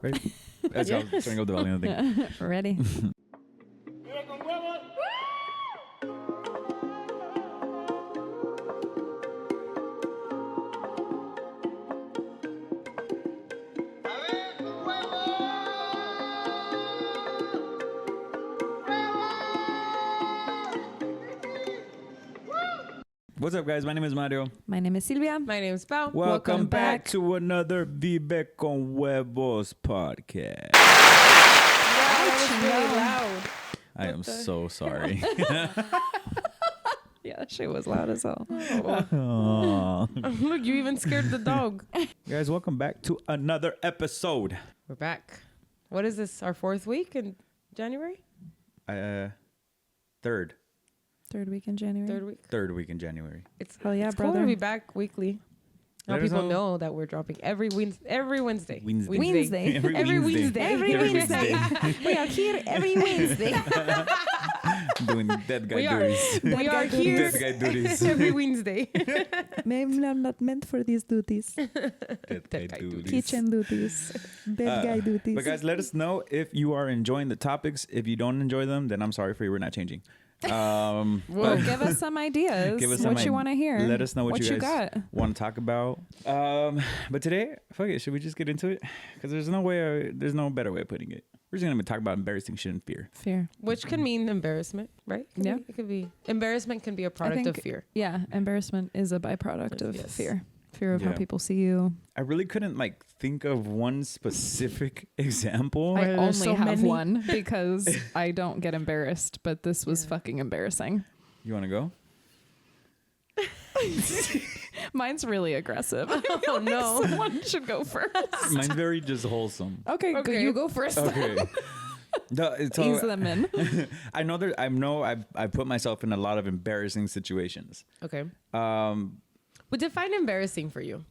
Right? That's how I'm turning up the volume thing. Yeah. Ready? What's up, guys? My name is Mario. My name is Sylvia. My name's Pao. Welcome back to another Vive con Huevos podcast. Really loud. I am so sorry. Yeah, that shit was loud as hell. Aw. Look, you even scared the dog. Guys, welcome back to another episode. We're back. What is this? Our fourth week in January? Third Third week in January. Third week in January. It's Hell yeah, it's brother. cool to be back weekly. Now Let us people know. know that we're dropping every Wednesday. Wednesday. Wednesday. Every Wednesday. Every Every Wednesday. We are here every Wednesday. Doing dead guy We are. duties. We are here Dead guy duties. every Wednesday. Maybe I'm not meant for these duties. Dead guy guy duties. Kitchen duties. Bad guy duties. But guys, let us know if you are enjoying the topics. If you don't enjoy them, then I'm sorry for you. We're not changing. Well, give us some ideas. Give us what some you want to hear. Let us know what you guys got. want to talk about. But today, fuck it. Should we just get into it? Because there's no better way of putting it. We're just gonna talk about embarrassing shit and fear. Fear. Which can mean embarrassment, right? Yeah. It could be. Embarrassment can be a product of think- fear. Yeah, embarrassment is a byproduct of Yes. fear. Fear of how Yeah. people see you. I really couldn't think of one specific example. I there's only so have many. one because I don't get embarrassed, but this was fucking embarrassing. You want to go? Mine's really aggressive. Oh no. Someone should go first. Mine's very just wholesome. Okay, good. Okay. You go first. Okay. Ease them in. I know I've put myself in a lot of embarrassing situations. Okay. Um, But define embarrassing for you.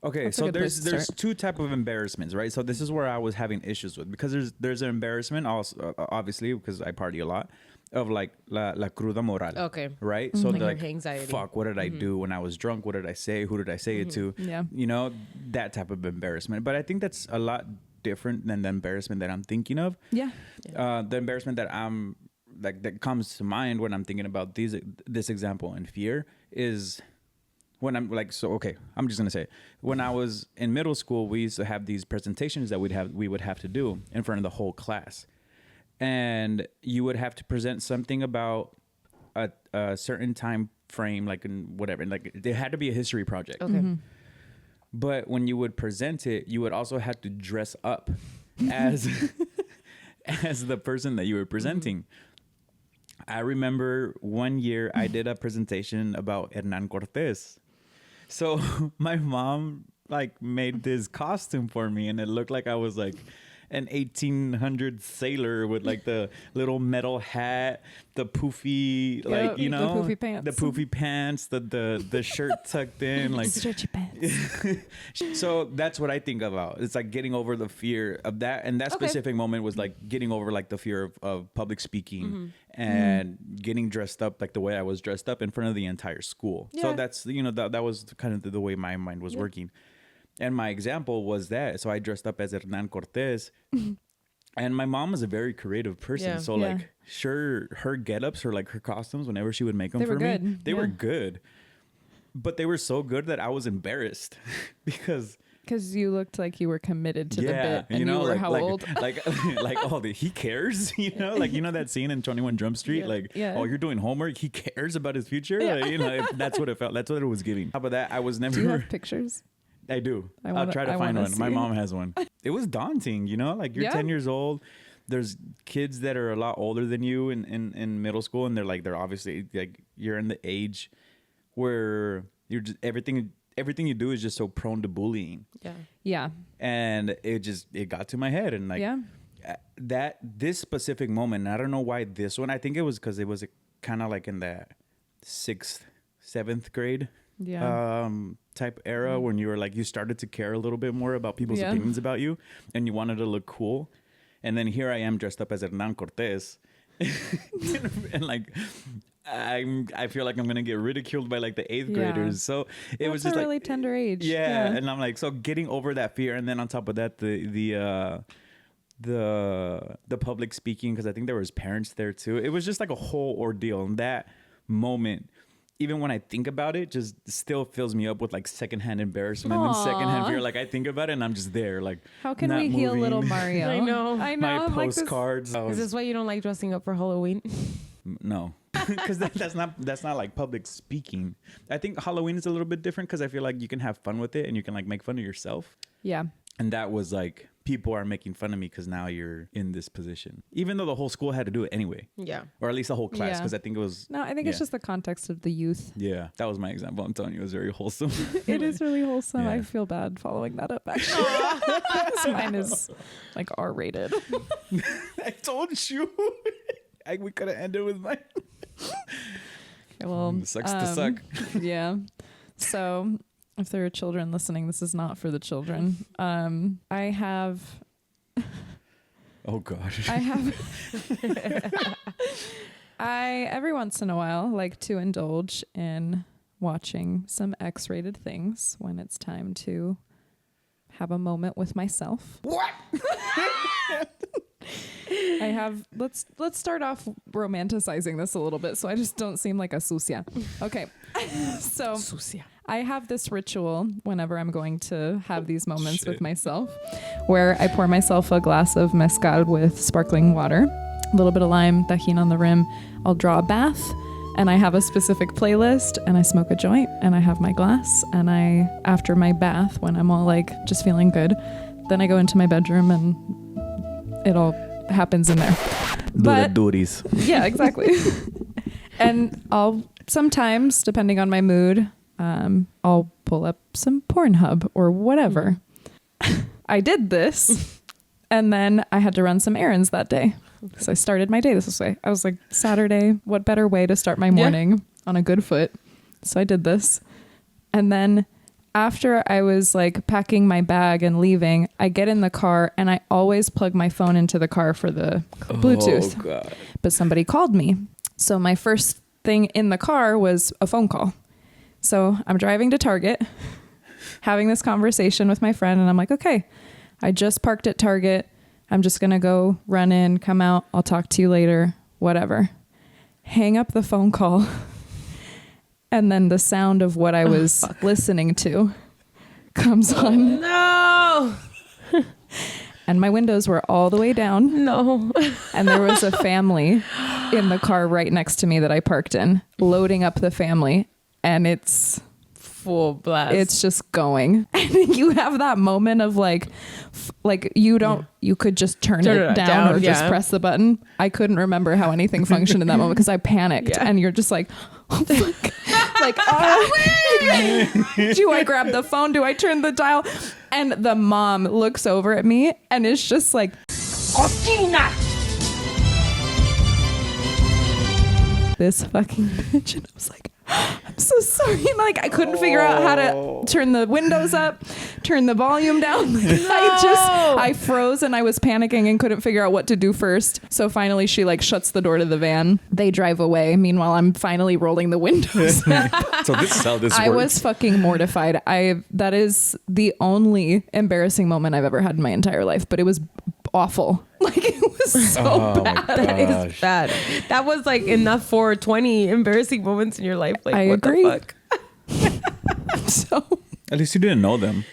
Okay, That's a so good place to there's start. two type of embarrassments, right? So this is where I was having issues with, because there's an embarrassment also, obviously, because I party a lot, of la cruda moral. Okay. Right? So Like the, your anxiety. fuck, what did I do when I was drunk? What did I say? Who did I say it to? Yeah. You know, that type of embarrassment. But I think that's a lot different than the embarrassment that I'm thinking of. Yeah. The embarrassment that I'm that comes to mind when I'm thinking about this example in fear is when I'm I'm just gonna say, when I was in middle school, we used to have these presentations that we would have to do in front of the whole class, and you would have to present something about a certain time frame, like in whatever, like it had to be a history project. Okay. But when you would present it, you would also have to dress up as as the person that you were presenting. I remember one year I did a presentation about Hernan Cortés. So my mom made this costume for me, and it looked like I was like an 1800 sailor with the little metal hat, the poofy, the poofy pants. the poofy pants, the shirt tucked in, Stretchy pants. So that's what I think about. It's like getting over the fear of that. And that specific moment was like getting over the fear of public speaking and getting dressed up the way I was dressed up in front of the entire school. Yeah. So that's, that was kind of the way my mind was working. And my example was that. So I dressed up as Hernan Cortés. And my mom was a very creative person. Yeah. So sure, her get-ups, her costumes, whenever she would make them They for were me, good. they were good. But they were so good that I was embarrassed because you looked like you were committed to the bit, and you were how old? He cares, that scene in 21 Jump Street, Yeah. you're doing homework, he cares about his future, that's what it felt, that's what it was giving. How about that? I was never. Do you have pictures? I do. I I'll try to find wanna one. My see. mom has one. It was daunting, you're Yeah. 10 years old. There's kids that are a lot older than you in middle school, and they're obviously you're in the age where you're just everything you do is just so prone to bullying. Yeah. Yeah. And it got to my head, and this specific moment, I don't know why this one. I think it was because it was kind of in the 6th, 7th grade type era when you were you started to care a little bit more about people's opinions about you, and you wanted to look cool. And then here I am dressed up as Hernan Cortés. And I feel like I'm gonna get ridiculed by like the 8th graders. So it was just a like really tender age. yeah. And I'm like, so getting over that fear, and then on top of that, the public speaking, because I think there was parents there too. It was just like a whole ordeal, and that moment, even when I think about it, just still fills me up with like secondhand embarrassment and secondhand fear. Like I think about it and I'm just there, like how can not we heal moving. little Mario? I know. I know. My I'm like this- postcards. Is this why you don't like dressing up for Halloween? No, because that's not like public speaking. I think Halloween is a little bit different because I feel like you can have fun with it and you can like make fun of yourself. Yeah. And that was like, people are making fun of me because now you're in this position, even though the whole school had to do it anyway. Yeah. Or at least the whole class, Yeah. because I think it was. No, I think it's just the context of the youth. Yeah, that was my example. I'm telling you, it was very wholesome. It is really wholesome. Yeah. I feel bad following that up, actually. So mine is like R-rated. I told you. We could have ended with mine. Okay, well, Sucks to suck. Yeah. So if there are children listening, this is not for the children. I have Oh gosh. I every once in a while like to indulge in watching some X-rated things when it's time to have a moment with myself. What? I have let's start off romanticizing this a little bit so I just don't seem like a sucia. Okay. So I have this ritual whenever I'm going to have these moments with myself where I pour myself a glass of mezcal with sparkling water, a little bit of lime, tajin on the rim. I'll draw a bath and I have a specific playlist and I smoke a joint and I have my glass and I, after my bath, when I'm all like just feeling good, then I go into my bedroom and it all happens in there. The duties. Yeah, exactly. And I'll sometimes, depending on my mood, I'll pull up some Pornhub or whatever. I did this and then I had to run some errands that day. So I started my day this way. I was like, Saturday, what better way to start my morning on a good foot? So I did this. And then after I was like packing my bag and leaving, I get in the car and I always plug my phone into the car for the Bluetooth. Oh God. But somebody called me. So my first thing in the car was a phone call. So I'm driving to Target, having this conversation with my friend, and I'm like, okay, I just parked at Target. I'm just going to go run in, come out. I'll talk to you later, whatever. Hang up the phone call. And then the sound of what I was listening to comes on. No. And my windows were all the way down. No. And there was a family in the car right next to me that I parked in, loading up the family. And it's Full blast. it's just going. And you have that moment of like you don't, you could just turn it down or just press the button. I couldn't remember how anything functioned in that moment because I panicked. Yeah. And you're just like, oh, fuck. Like, do I grab the phone? Do I turn the dial? And the mom looks over at me and is just like, this fucking bitch. And I was like, I'm so sorry. And like, I couldn't figure out how to turn the windows up, turn the volume down. Like, I froze and I was panicking and couldn't figure out what to do first. So finally she like shuts the door to the van. They drive away. Meanwhile, I'm finally rolling the windows. So this is how this I works. was fucking mortified. That is the only embarrassing moment I've ever had in my entire life, but it was awful. Like, it was so bad. That is bad. That was like enough for 20 embarrassing moments in your life. Like, I what agree. the fuck? So At least you didn't know them.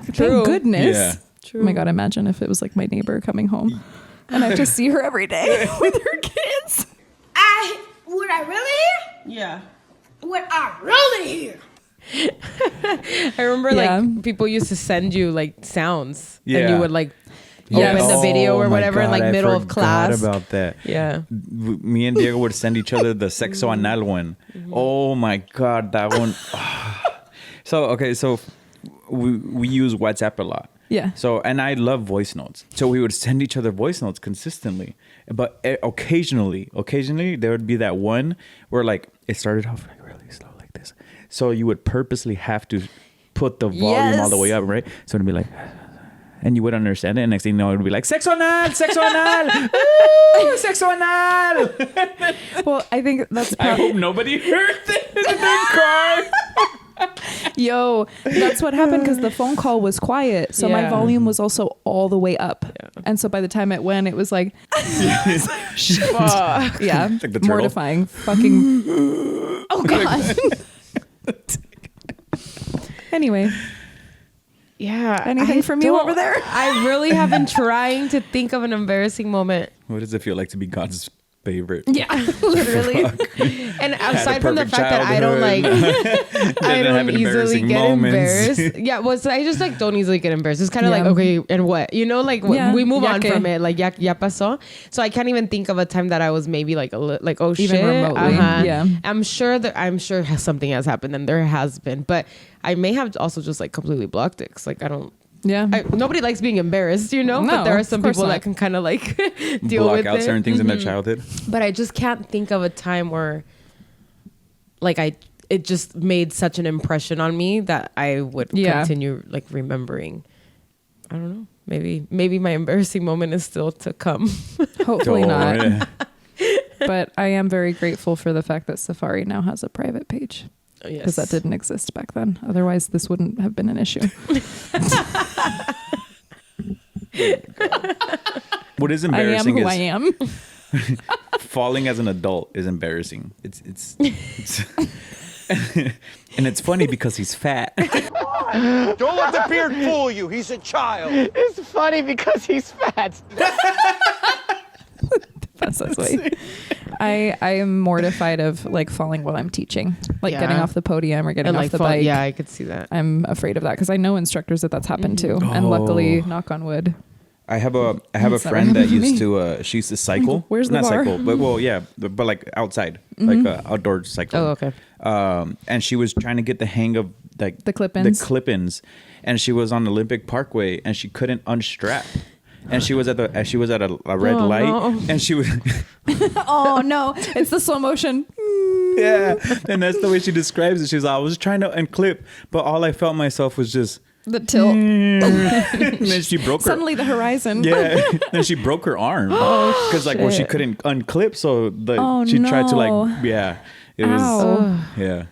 thank goodness. Yeah. True. Oh my God, imagine if it was like my neighbor coming home and I have to see her every day with her kids. Would I really hear? Yeah. Would I really hear? I remember Yeah. like people used to send you like sounds and Yeah. you would like Yes. open the video or Oh my whatever in God, like I middle of forgot class. about that. Yeah. Me and Diego would send each other the sexo anal one. Oh my God, that one. So we use WhatsApp a lot. Yeah. So, and I love voice notes. So we would send each other voice notes consistently. But occasionally there would be that one where like it started off like really slow like this. So you would purposely have to put the volume all the way up, right? So it'd be like, and you would understand it. And next thing you know, it would be like, sexo anal, sexo anal, woo, sexo anal. Well, I think that's I hope nobody heard this in their car. Yo, that's what happened because the phone call was quiet. So my Yeah. volume was also all the way up. Yeah. And so by the time it went, it was like, shit. Fuck. Yeah. Like the turtle. Mortifying. Fucking. Oh, God. Anyway, Yeah. anything from you over there? I really have been trying to think of an embarrassing moment. What does it feel like to be God's favorite? Yeah, literally. And aside from the perfect fact that I don't like, I Didn't have don't easily embarrassing get moments. embarrassed. Yeah, well, so I just like don't easily get embarrassed. It's kind of Yeah. like, okay, and what? You know, like Yeah, we move ya on que. from it. Like, ya pasó. So I can't even think of a time that I was maybe like like, oh Even shit. remotely. Yeah. I'm sure something has happened, and there has been, but I may have also just like completely blocked it. 'Cause, like I don't. Yeah. Nobody likes being embarrassed, you know, but No, there are of some course people not. that can kind of like deal Block with out it. certain things in their childhood. But I just can't think of a time where, like, it just made such an impression on me that I would continue like remembering. I don't know. Maybe my embarrassing moment is still to come. Hopefully Oh, not. yeah. But I am very grateful for the fact that Safari now has a private page because that didn't exist back then. Otherwise, this wouldn't have been an issue. What is I am embarrassing who is I am. falling as an adult is embarrassing. It's and it's funny because he's fat. Don't let the beard fool you. He's a child. It's funny because he's fat. That's so sweet. I am mortified of like falling while I'm teaching, like getting off the podium or getting And off like the bike. Yeah, I could see that. I'm afraid of that because I know instructors that's happened to, and luckily, knock on wood. I have a It's never friend that happened to used me. to she used to cycle. Where's the Not bar? cycle, but well, yeah, but like outside, like outdoor cycling. Oh, okay. And she was trying to get the hang of like The clip-ins? The clip-ins, and she was on Olympic Parkway, and she couldn't unstrap. And she was at a red Oh, light, no. and she was Oh no, it's the slow motion. yeah, and that's the way she describes it. She's like, I was trying to unclip, but all I felt myself was just The tilt. and then she broke her. Suddenly the horizon. Yeah, then she broke her arm because like well she shit. couldn't unclip, so Oh, she tried to no. like it was Ow. yeah.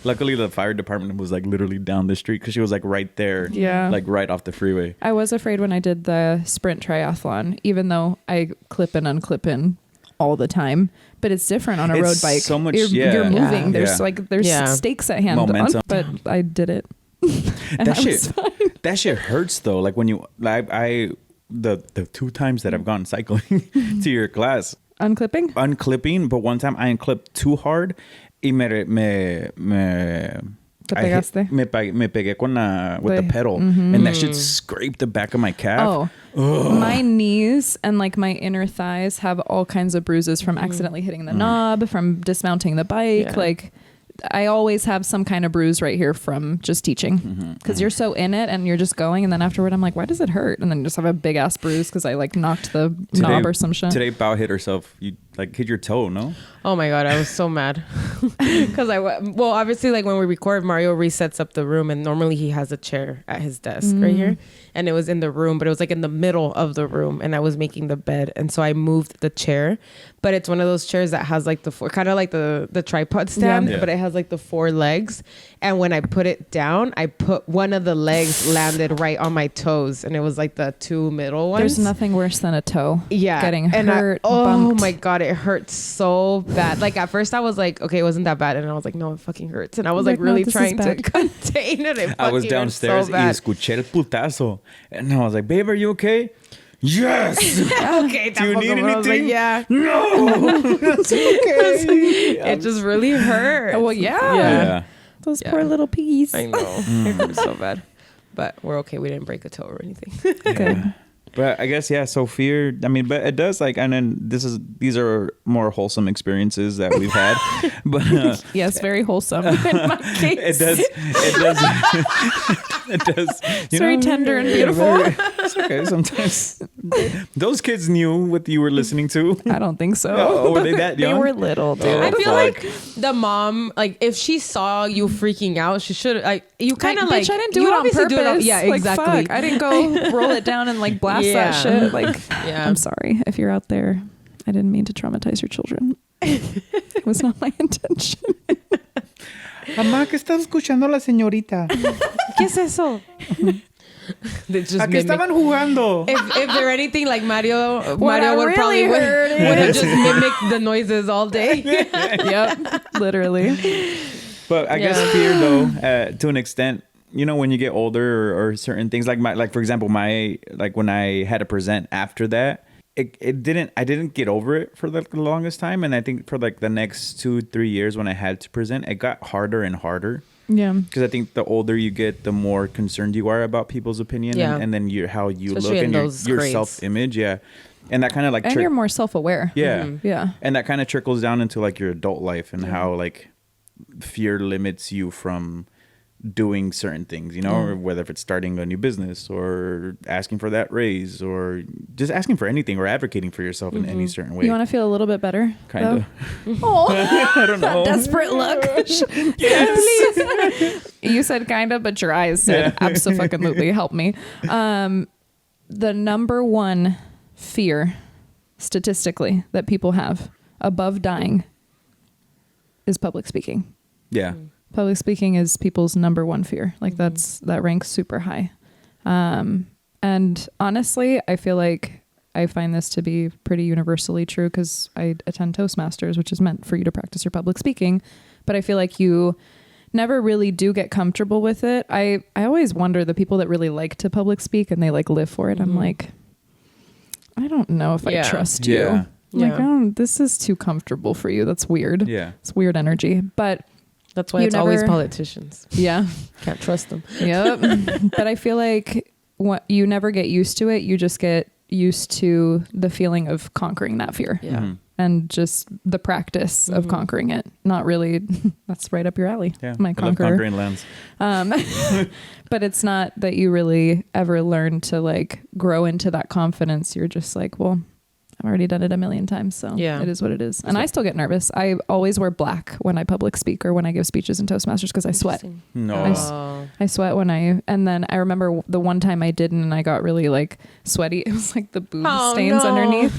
Luckily, the fire department was like literally down the street because she was like right there, Yeah. like right off the freeway. I was afraid when I did the sprint triathlon, even though I clip and unclip in all the time, but it's different on a It's road bike. so much- you're yeah. moving. Yeah. There's there's Yeah. stakes at hand. Momentum. But I did it. And That I shit, was fine. that shit hurts though. Like when you like the 2 times that I've gone cycling to your class, Unclipping? unclipping, but one time I unclipped too hard y Te pegaste? me pegué con with the The- pedal, and that shit scraped the back of my calf. Oh, my knees and like my inner thighs have all kinds of bruises from accidentally hitting the knob, from dismounting the bike. Yeah. Like I always have some kind of bruise right here from just teaching because you're so in it and you're just going. And then afterward, I'm like, why does it hurt? And then you just have a big ass bruise because I like knocked the knob or some shit. Today, Bao hit herself. You like hit your toe, no? Oh my God, I was so mad. Because well, obviously, like when we record, Mario resets up the room, and normally he has a chair at his desk right here. And it was in the room, but it was like in the middle of the room, and I was making the bed. And so I moved the chair, but it's one of those chairs that has like the four, kind of like the tripod stand, Yeah. but it has like the 4 legs. And when I put it down, I put one of the legs landed right on my toes, and it was like the 2 middle ones. There's nothing worse than a toe. Yeah. Getting and hurt. oh bumped. my God, it hurt so bad. Like at first I was like, okay, it wasn't that bad. And I was like, no, it fucking hurts. And I was like No, really this is trying to bad. contain it. It I was fucking hurt downstairs so y bad. escuché el putazo, and I was like, "Babe, are you okay?" Yes. Okay, Do you need tampoco, I was like, anything? yeah. No. It's okay. It just really hurt. Well, yeah. Yeah. Those Yeah. poor little piggies. I know. It hurt so bad. But we're okay. We didn't break a toe or anything. Good. But I guess so fear. I mean, but it does and then these are more wholesome experiences that we've had. But Yes, very wholesome in my case. it does. It does. It's very tender and beautiful. It's okay. Sometimes those kids knew what you were listening to. I don't think so. Oh, were they that They young? were little, dude. I feel fuck. like the mom, like if she saw you freaking out, she should like you kind of like bitch, I didn't do you it on obviously purpose. yeah, Like, exactly. fuck, I didn't go roll it down and like blast that Yeah. shit. Like, Yeah. I'm sorry if you're out there. I didn't mean to traumatize your children. It was not my intention. Mamá, ¿qué estás escuchando la señorita? ¿Qué es eso? They just ¿A qué estaban jugando? if they're anything like Mario I would really probably would heard have just mimicked the noises all day. Yep, literally. But I guess fear, though, to an extent, you know, when you get older or certain things like for example, when I had to present after that, I didn't get over it for the longest time. And I think for like the next 2-3 years when I had to present, it got harder and harder. Yeah. Because I think the older you get, the more concerned you are about people's opinion and then how you Especially look in and those your grades. self-image. Yeah. And that kind of like... And you're more self-aware. Yeah. Yeah. And that kind of trickles down into like your adult life and how like fear limits you from doing certain things, you know, or whether if it's starting a new business or asking for that raise or just asking for anything or advocating for yourself in any certain way. You want to feel a little bit better? Kind of. Oh, I don't know. desperate look. Please. You said kind of, but your eyes said abso-fucking-lutely. Help me. The number one fear, statistically, that people have above dying is public speaking. Yeah. Public speaking is people's number one fear. Like that ranks super high. And honestly, I feel like I find this to be pretty universally true because I attend Toastmasters, which is meant for you to practice your public speaking. But I feel like you never really do get comfortable with it. I always wonder the people that really like to public speak and they like live for it. I'm like, I don't know if I trust you. Yeah. Like, oh, this is too comfortable for you. That's weird. Yeah. It's weird energy. But That's why You it's always never- politicians. yeah. Can't trust them. Yep. But I feel like you never get used to it. You just get used to the feeling of conquering that fear. Yeah. Mhm. And just the practice of conquering it. Not really. That's right up your alley. Yeah. My I love conqueror. conquering lands. But it's not that you really ever learn to like grow into that confidence. You're just like, well, I've already done it a million times, so it is what it is. And I still get nervous. I always wear black when I public speak or when I give speeches in Toastmasters because I sweat. No. I sweat and then I remember the one time I didn't and I got really like sweaty. It was like the boob stains underneath.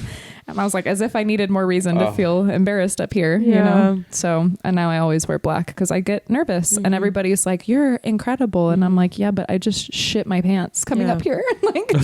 And I was like, as if I needed more reason to feel embarrassed up here, you know? So, and now I always wear black because I get nervous and everybody's like, you're incredible. And I'm like, yeah, but I just shit my pants coming up here.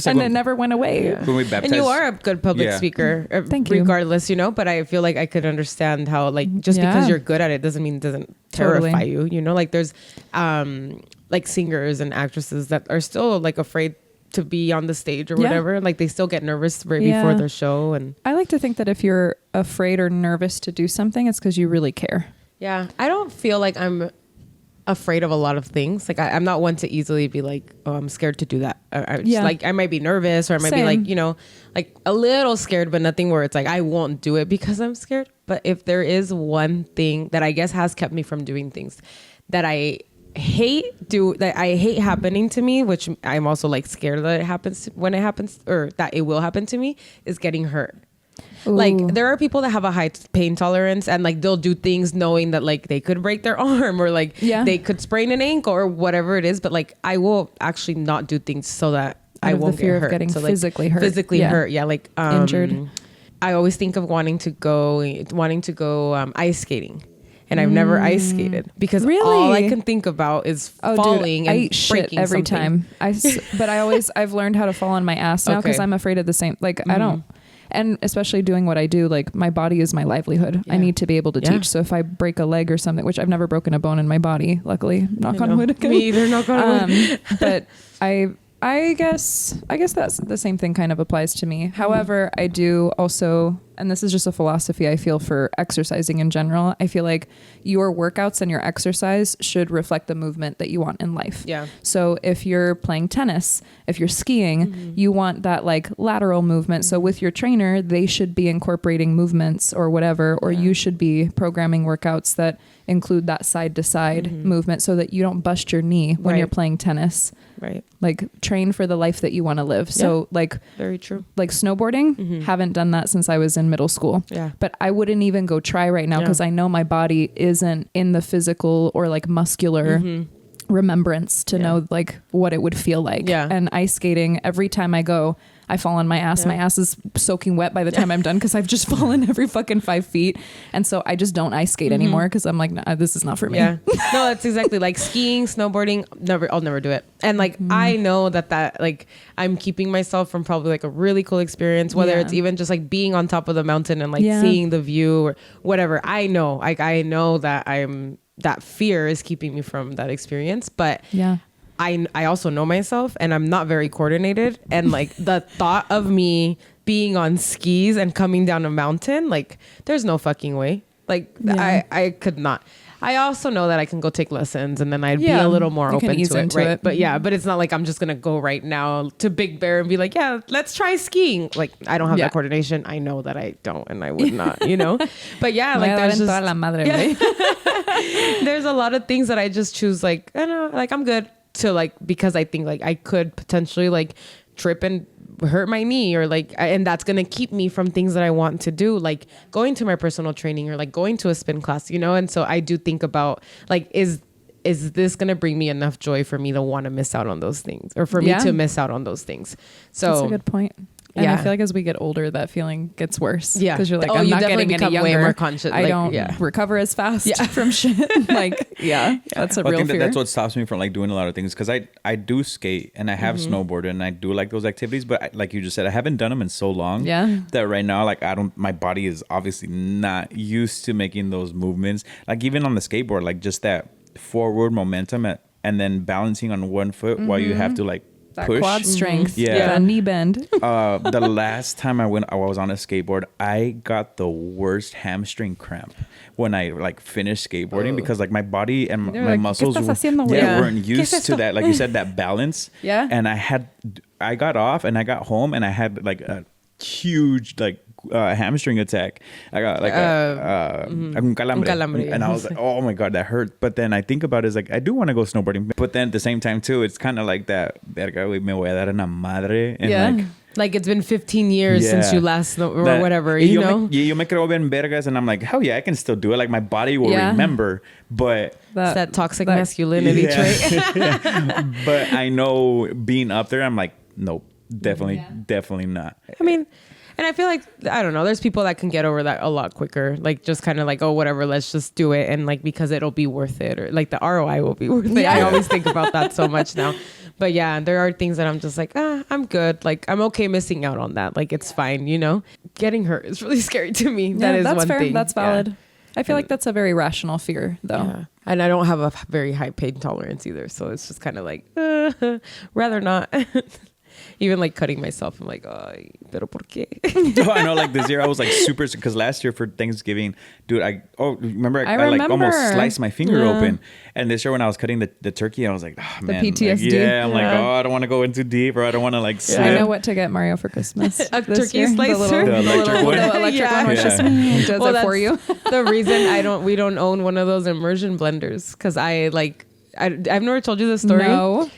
And it never went away. When we baptized, And you are a good public speaker, Thank you. regardless, you know, but I feel like I could understand how, like, just because you're good at it doesn't mean it doesn't terrify you, you know, like there's like singers and actresses that are still like afraid to be on the stage or whatever. Like they still get nervous right before their show. And I like to think that if you're afraid or nervous to do something, it's because you really care. yeah, I don't feel like I'm afraid of a lot of things. Like I'm not one to easily be like, oh, I'm scared to do that. Like I might be nervous or I might be like, you know, like a little scared, but nothing where it's like I won't do it because I'm scared. But if there is one thing that I guess has kept me from doing things that I hate happening to me, which I'm also like scared that it happens when it happens or that it will happen to me, is getting hurt. Ooh. Like there are people that have a high pain tolerance and like they'll do things knowing that like they could break their arm or like they could sprain an ankle or whatever it is, but like I will actually not do things so that I won't the fear get hurt. of getting So, like, physically hurt. Physically hurt, like injured. I always think of wanting to go ice skating. And I've never ice skated because all I can think about is falling and I eat shit breaking every something. time. But I've learned how to fall on my ass now because I'm afraid of the same. Like I don't, and especially doing what I do, like my body is my livelihood. I need to be able to teach. So if I break a leg or something, which I've never broken a bone in my body, luckily, knock on wood. Me either, knock on wood. But I guess that's the same thing kind of applies to me. However, I do also and this is just a philosophy I feel for exercising in general. I feel like your workouts and your exercise should reflect the movement that you want in life. Yeah. So if you're playing tennis, if you're skiing, you want that like lateral movement. So with your trainer, they should be incorporating movements or whatever, or you should be programming workouts that include that side to side movement so that you don't bust your knee when you're playing tennis. Right. Like train for the life that you want to live. So like very true. Like snowboarding, haven't done that since I was in middle school. Yeah. But I wouldn't even go try right now because I know my body isn't in the physical or like muscular remembrance to know like what it would feel like. Yeah. And ice skating, every time I go, I fall on my ass. My ass is soaking wet by the time I'm done because I've just fallen every fucking 5 feet. And so I just don't ice skate anymore because I'm like, nah, this is not for me. Yeah. No, that's exactly like skiing, snowboarding. I'll never do it. And like, I know that like I'm keeping myself from probably like a really cool experience, whether it's even just like being on top of the mountain and like seeing the view or whatever. I know that that fear is keeping me from that experience, but I also know myself and I'm not very coordinated. And like the thought of me being on skis and coming down a mountain, like there's no fucking way. Like I could not. I also know that I can go take lessons and then I'd be a little more open to it, right? But but it's not like I'm just going to go right now to Big Bear and be like, yeah, let's try skiing. Like I don't have that coordination. I know that I don't and I would not, you know? But like there's just, there's a lot of things that I just choose like, I don't know, like I'm good to like, because I think like I could potentially like trip and hurt my knee or like, and that's going to keep me from things that I want to do, like going to my personal training or like going to a spin class, you know? And so I do think about like, is this going to bring me enough joy for me to want to miss out on those things or for me to miss out on those things? So that's a good point. And I feel like as we get older, that feeling gets worse. Yeah. Because you're like, I'm not getting any younger. Way more conscious. I don't recover as fast from shit. Like, that's a real I think fear. that's what stops me from like doing a lot of things. Because I do skate and I have snowboarded and I do like those activities. But like you just said, I haven't done them in so long that right now, like my body is obviously not used to making those movements. Like even on the skateboard, like just that forward momentum and then balancing on one foot while you have to like that push. Quad strength, that knee bend. The last time I was on a skateboard, I got the worst hamstring cramp when I like finished skateboarding because like my body and my muscles weren't used to that. Like you said, that balance. Yeah. And I got off and I got home and I had like a huge like hamstring attack. I got like un calambre. And I was like, oh my God, that hurt. But then I think about it as like, I do want to go snowboarding. But then at the same time too, it's kind of like that, verga, me voy a dar una madre. And like it's been 15 years since you last or whatever, you know? Yo me creo bien vergas and I'm like, hell yeah, I can still do it. Like my body will remember, but... It's that toxic masculinity trait. But I know being up there, I'm like, nope, definitely not. I mean... And I feel like, I don't know, there's people that can get over that a lot quicker. Like just kind of like, oh, whatever, let's just do it. And like, because it'll be worth it or like the ROI will be worth it. I always think about that so much now. But yeah, there are things that I'm just like, I'm good. Like I'm okay missing out on that. Like it's fine, you know? Getting hurt is really scary to me. That is one thing. That's valid. Yeah. I feel like that's a very rational fear though. Yeah. And I don't have a very high pain tolerance either. So it's just kind of like, rather not. Even like cutting myself, I'm like, pero por qué? Oh, I know. Like this year, I was like super, because last year for Thanksgiving, dude, remember I like almost sliced my finger open. And this year when I was cutting the turkey, I was like, oh man, the PTSD. Like, I'm like, I don't want to go in too deep, or I don't want to like slip. I know what to get Mario for Christmas. A turkey slicer, the electric one. The electric one, which just does it for you. The reason we don't own one of those immersion blenders because I've never told you this story. No.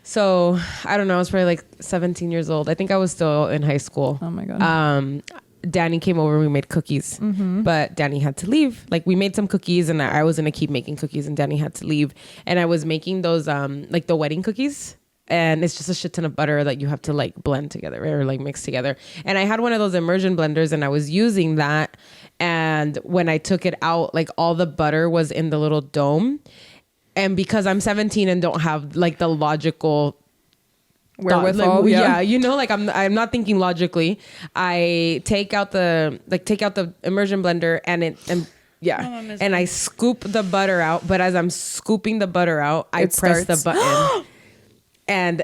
So I don't know. I was probably like 17 years old. I think I was still in high school. Oh my God. Danny came over. We made cookies, but Danny had to leave. Like we made some cookies, and I was gonna keep making cookies, and Danny had to leave. And I was making those like the wedding cookies, and it's just a shit ton of butter that you have to like blend together, right? Or like mix together. And I had one of those immersion blenders, and I was using that. And when I took it out, like all the butter was in the little dome. And because I'm 17 and don't have like the logical wherewithal, you know, like I'm not thinking logically. I take out the immersion blender and I scoop the butter out. But as I'm scooping the butter out, I press the button. And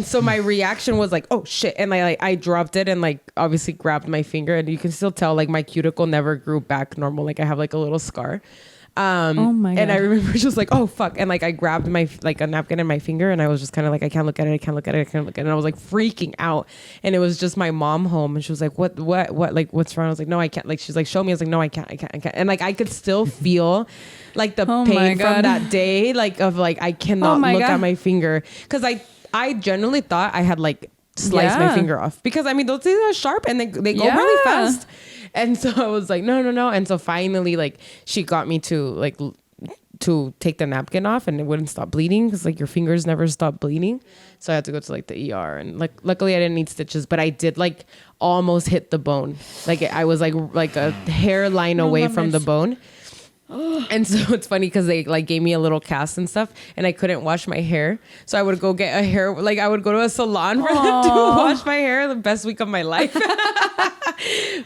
so my reaction was like, oh shit. And I dropped it and like obviously grabbed my finger, and you can still tell like my cuticle never grew back normal. Like I have like a little scar. Oh my God. And I remember just like, oh fuck. And like I grabbed my like a napkin in my finger, and I was just kind of like, I can't look at it. And I was like freaking out. And it was just my mom home, and she was like, what, like what's wrong? I was like, no, I can't. Like she's like, show me. I was like, no, I can't. And like I could still feel like the pain from that day, like of like I cannot look at my finger, because I genuinely thought I had like sliced my finger off, because I mean those things are sharp and they go really fast. And so I was like, no. And so finally, like, she got me to take the napkin off, and it wouldn't stop bleeding, because like your fingers never stop bleeding. So I had to go to like the ER, and like luckily I didn't need stitches, but I did like almost hit the bone. Like I was like a hairline away from the bone. And so it's funny because they like gave me a little cast and stuff, and I couldn't wash my hair, so I would go get a hair, like I would go to a salon for them to wash my hair. The best week of my life.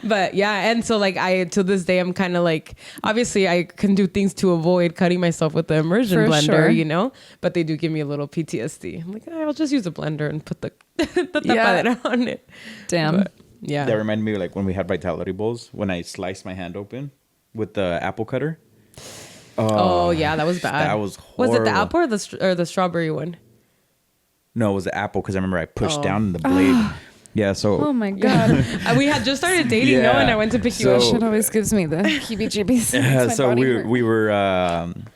But yeah, and so like I to this day I'm kind of like, obviously I can do things to avoid cutting myself with the immersion blender, you know, but they do give me a little PTSD. I'm like, I'll just use a blender and put the tapadera on it. Damn. But, yeah, that reminded me like when we had Vitality Bowls, when I sliced my hand open with the apple cutter. Oh yeah, that was bad. That was horrible. Was it the apple or the strawberry one? No, it was the apple, because I remember I pushed down the blade. Yeah, so. Oh my God. We had just started dating, and I went to pick you up. Shit always gives me the heebie-jeebies. Yeah, so we were.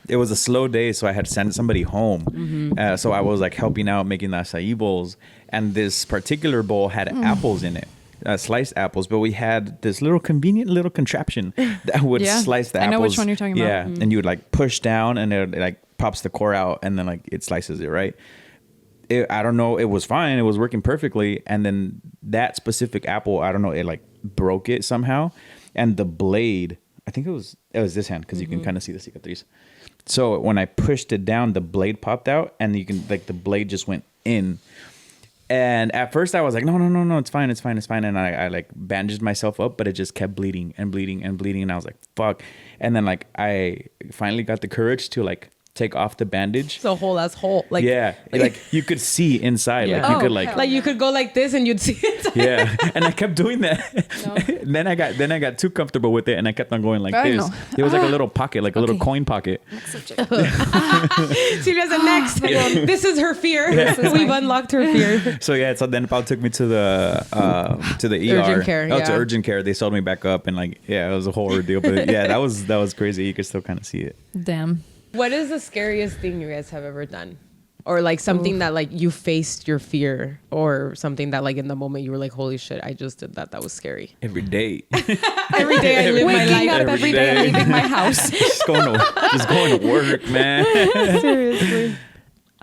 It was a slow day, so I had to send somebody home. So I was like helping out making the acai bowls, and this particular bowl had apples in it. Sliced apples, but we had this little convenient little contraption that would slice the apples. I know which one you're talking about. Yeah, and you would like push down, and it like pops the core out, and then like it slices it, right? I don't know, it was fine, it was working perfectly, and then that specific apple, I don't know, it like broke it somehow, and the blade, I think it was this hand, because you can kind of see the cicatrice. So when I pushed it down, the blade popped out, and you can like the blade just went in. And at first I was like, no, it's fine. And I like bandaged myself up, but it just kept bleeding. And I was like, fuck. And then like I finally got the courage to like take off the bandage. It's a whole ass hole. Like, yeah. Like you could see inside. Yeah. Like you could like you could go like this and you'd see it. Yeah. And I kept doing that. No. then I got too comfortable with it, and I kept on going like this. No. It was like a little pocket, like a little coin pocket. Sylvia's next. This is her fear. Yeah. We've unlocked her fear. So yeah, so then Paul took me to the ER. Urgent care. To urgent care. They sewed me back up, and like it was a whole ordeal. But yeah, that was crazy. You could still kind of see it. Damn. What is the scariest thing you guys have ever done? Or like something that like you faced your fear, or something that like in the moment you were like, holy shit, I just did that. That was scary. Every day. Every day I live my life. Waking up every day and leaving my house. just going to work, man. Seriously.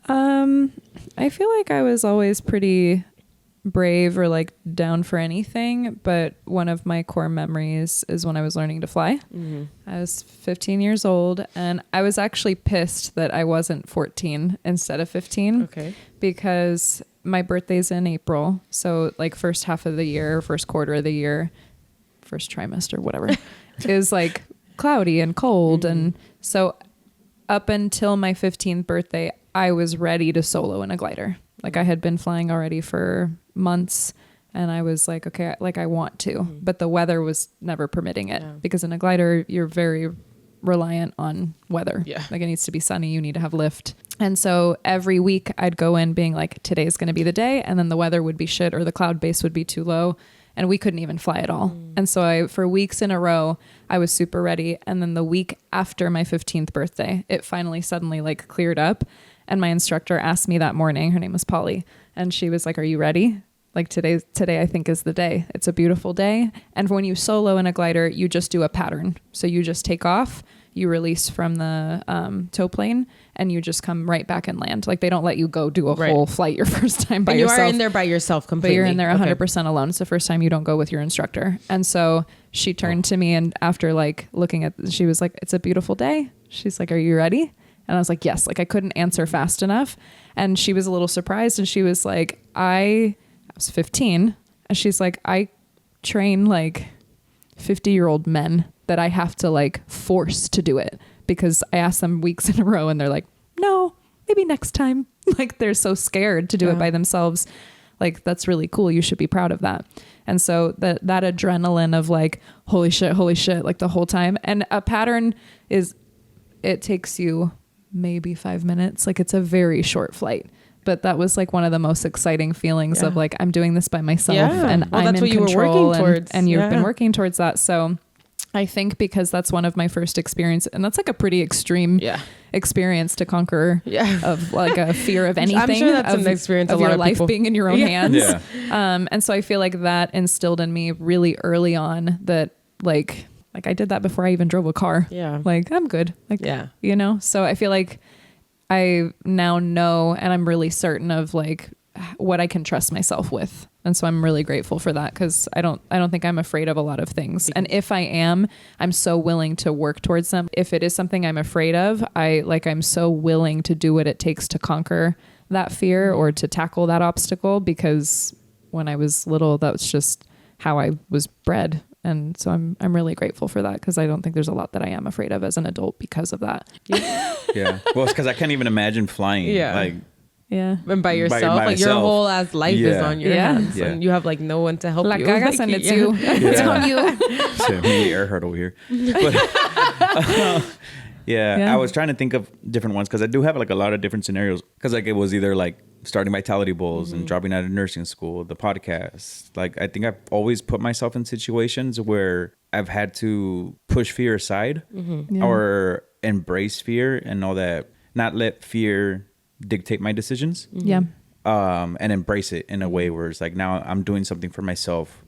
I feel like I was always pretty brave or like down for anything, but one of my core memories is when I was learning to fly. I was 15 years old, and I was actually pissed that I wasn't 14 instead of 15. Okay. Because my birthday's in April, so like first half of the year, first quarter of the year, first trimester, whatever, is like cloudy and cold. And so up until my 15th birthday, I was ready to solo in a glider. Like I had been flying already for months, and I was like, okay, like I want to, but the weather was never permitting it, because in a glider, you're very reliant on weather. Yeah. Like it needs to be sunny. You need to have lift. And so every week I'd go in being like, today's going to be the day. And then the weather would be shit, or the cloud base would be too low, and we couldn't even fly at all. And so for weeks in a row, I was super ready. And then the week after my 15th birthday, it finally suddenly like cleared up. And my instructor asked me that morning, her name was Polly, and she was like, are you ready? Like today I think is the day. It's a beautiful day. And when you solo in a glider, you just do a pattern. So you just take off, you release from the tow plane, and you just come right back and land. Like they don't let you go do a whole flight your first time by yourself. You are in there by yourself completely. But you're in there 100% alone. It's the first time you don't go with your instructor. And so she turned to me, and after like looking at, she was like, it's a beautiful day. She's like, are you ready? And I was like, yes. Like I couldn't answer fast enough. And she was a little surprised, and she was like, I was 15. And she's like, I train like 50-year-old men that I have to like force to do it, because I asked them weeks in a row, and they're like, no, maybe next time. like they're so scared to do it by themselves. Like, that's really cool. You should be proud of that. And so that adrenaline of like, holy shit, like the whole time. And a pattern is, it takes you maybe 5 minutes. Like, it's a very short flight. But that was like one of the most exciting feelings of like, I'm doing this by myself and I'm in control, and you've been working towards that. So I think because that's one of my first experience, and that's like a pretty extreme experience to conquer of like a fear of anything. I'm sure that's an experience of your life being in your own hands. Yeah. And so I feel like that instilled in me really early on that like I did that before I even drove a car. Yeah. Like, I'm good. Like, you know, so I feel like I now know, and I'm really certain of like what I can trust myself with. And so I'm really grateful for that, because I don't think I'm afraid of a lot of things. And if I am, I'm so willing to work towards them. If it is something I'm afraid of, I'm so willing to do what it takes to conquer that fear or to tackle that obstacle, because when I was little, that was just how I was bred. And so I'm really grateful for that, because I don't think there's a lot that I am afraid of as an adult because of that. Yeah. Well, it's because I can't even imagine flying. Yeah. Like, yeah. And by yourself. Like, your whole ass life is on your hands. Yeah. And you have like no one to help you. Cagas and it's you. It's on you. So, me air hurdle here. But, I was trying to think of different ones, because I do have like a lot of different scenarios. Because like it was either like starting Vitality Bowls and dropping out of nursing school, the podcast. Like, I think I've always put myself in situations where I've had to push fear aside or embrace fear and know that, not let fear dictate my decisions. Yeah. And embrace it in a way where it's like, now I'm doing something for myself.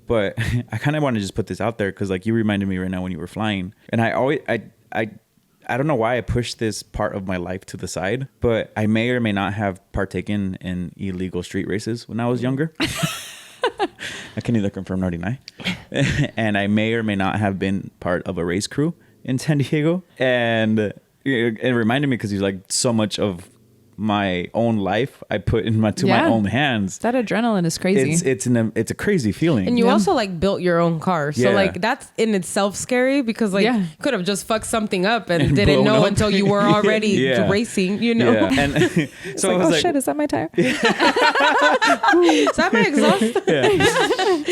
But I kind of want to just put this out there, because like you reminded me right now when you were flying, and I don't know why I pushed this part of my life to the side, but I may or may not have partaken in illegal street races when I was younger. I can neither confirm nor deny. And I may or may not have been part of a race crew in San Diego. And it reminded me, because he's like, so much of my own life I put in my own hands. That adrenaline is crazy. It's a crazy feeling. And you also like built your own car, so like that's in itself scary, because like you could have just fucked something up and didn't know until you were already racing, you know. And so like, I was shit, is that my tire? Is that my exhaust?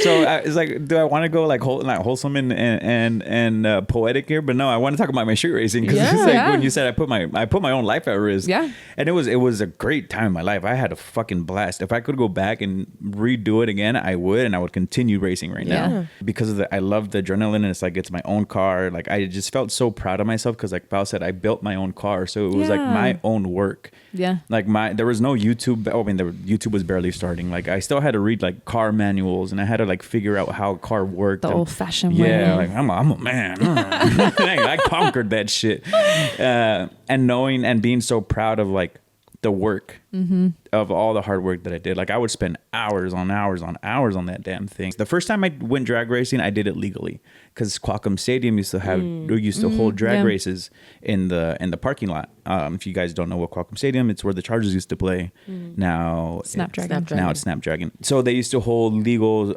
So it's like, do I want to go like wholesome and poetic here? But no, I want to talk about my street racing, because it's like when you said I put my own life at risk. Yeah. And it was a great time in my life. I had a fucking blast. If I could go back and redo it again, I would, and I would continue racing right now, because of I love the adrenaline, and it's like, it's my own car. Like, I just felt so proud of myself, because like Pao said, I built my own car, so it was like my own work. Yeah. Like there was no YouTube. YouTube was barely starting. Like, I still had to read like car manuals, and I had to like figure out how a car worked. The old-fashioned way. Yeah, like I'm a man. I conquered that shit. And knowing and being so proud of like the work of all the hard work that I did. Like, I would spend hours on hours on hours on that damn thing. The first time I went drag racing, I did it legally, because Qualcomm Stadium used to hold drag races in the parking lot. If you guys don't know what Qualcomm Stadium, it's where the Chargers used to play. Now Snapdragon. Now it's Snapdragon. So they used to hold legal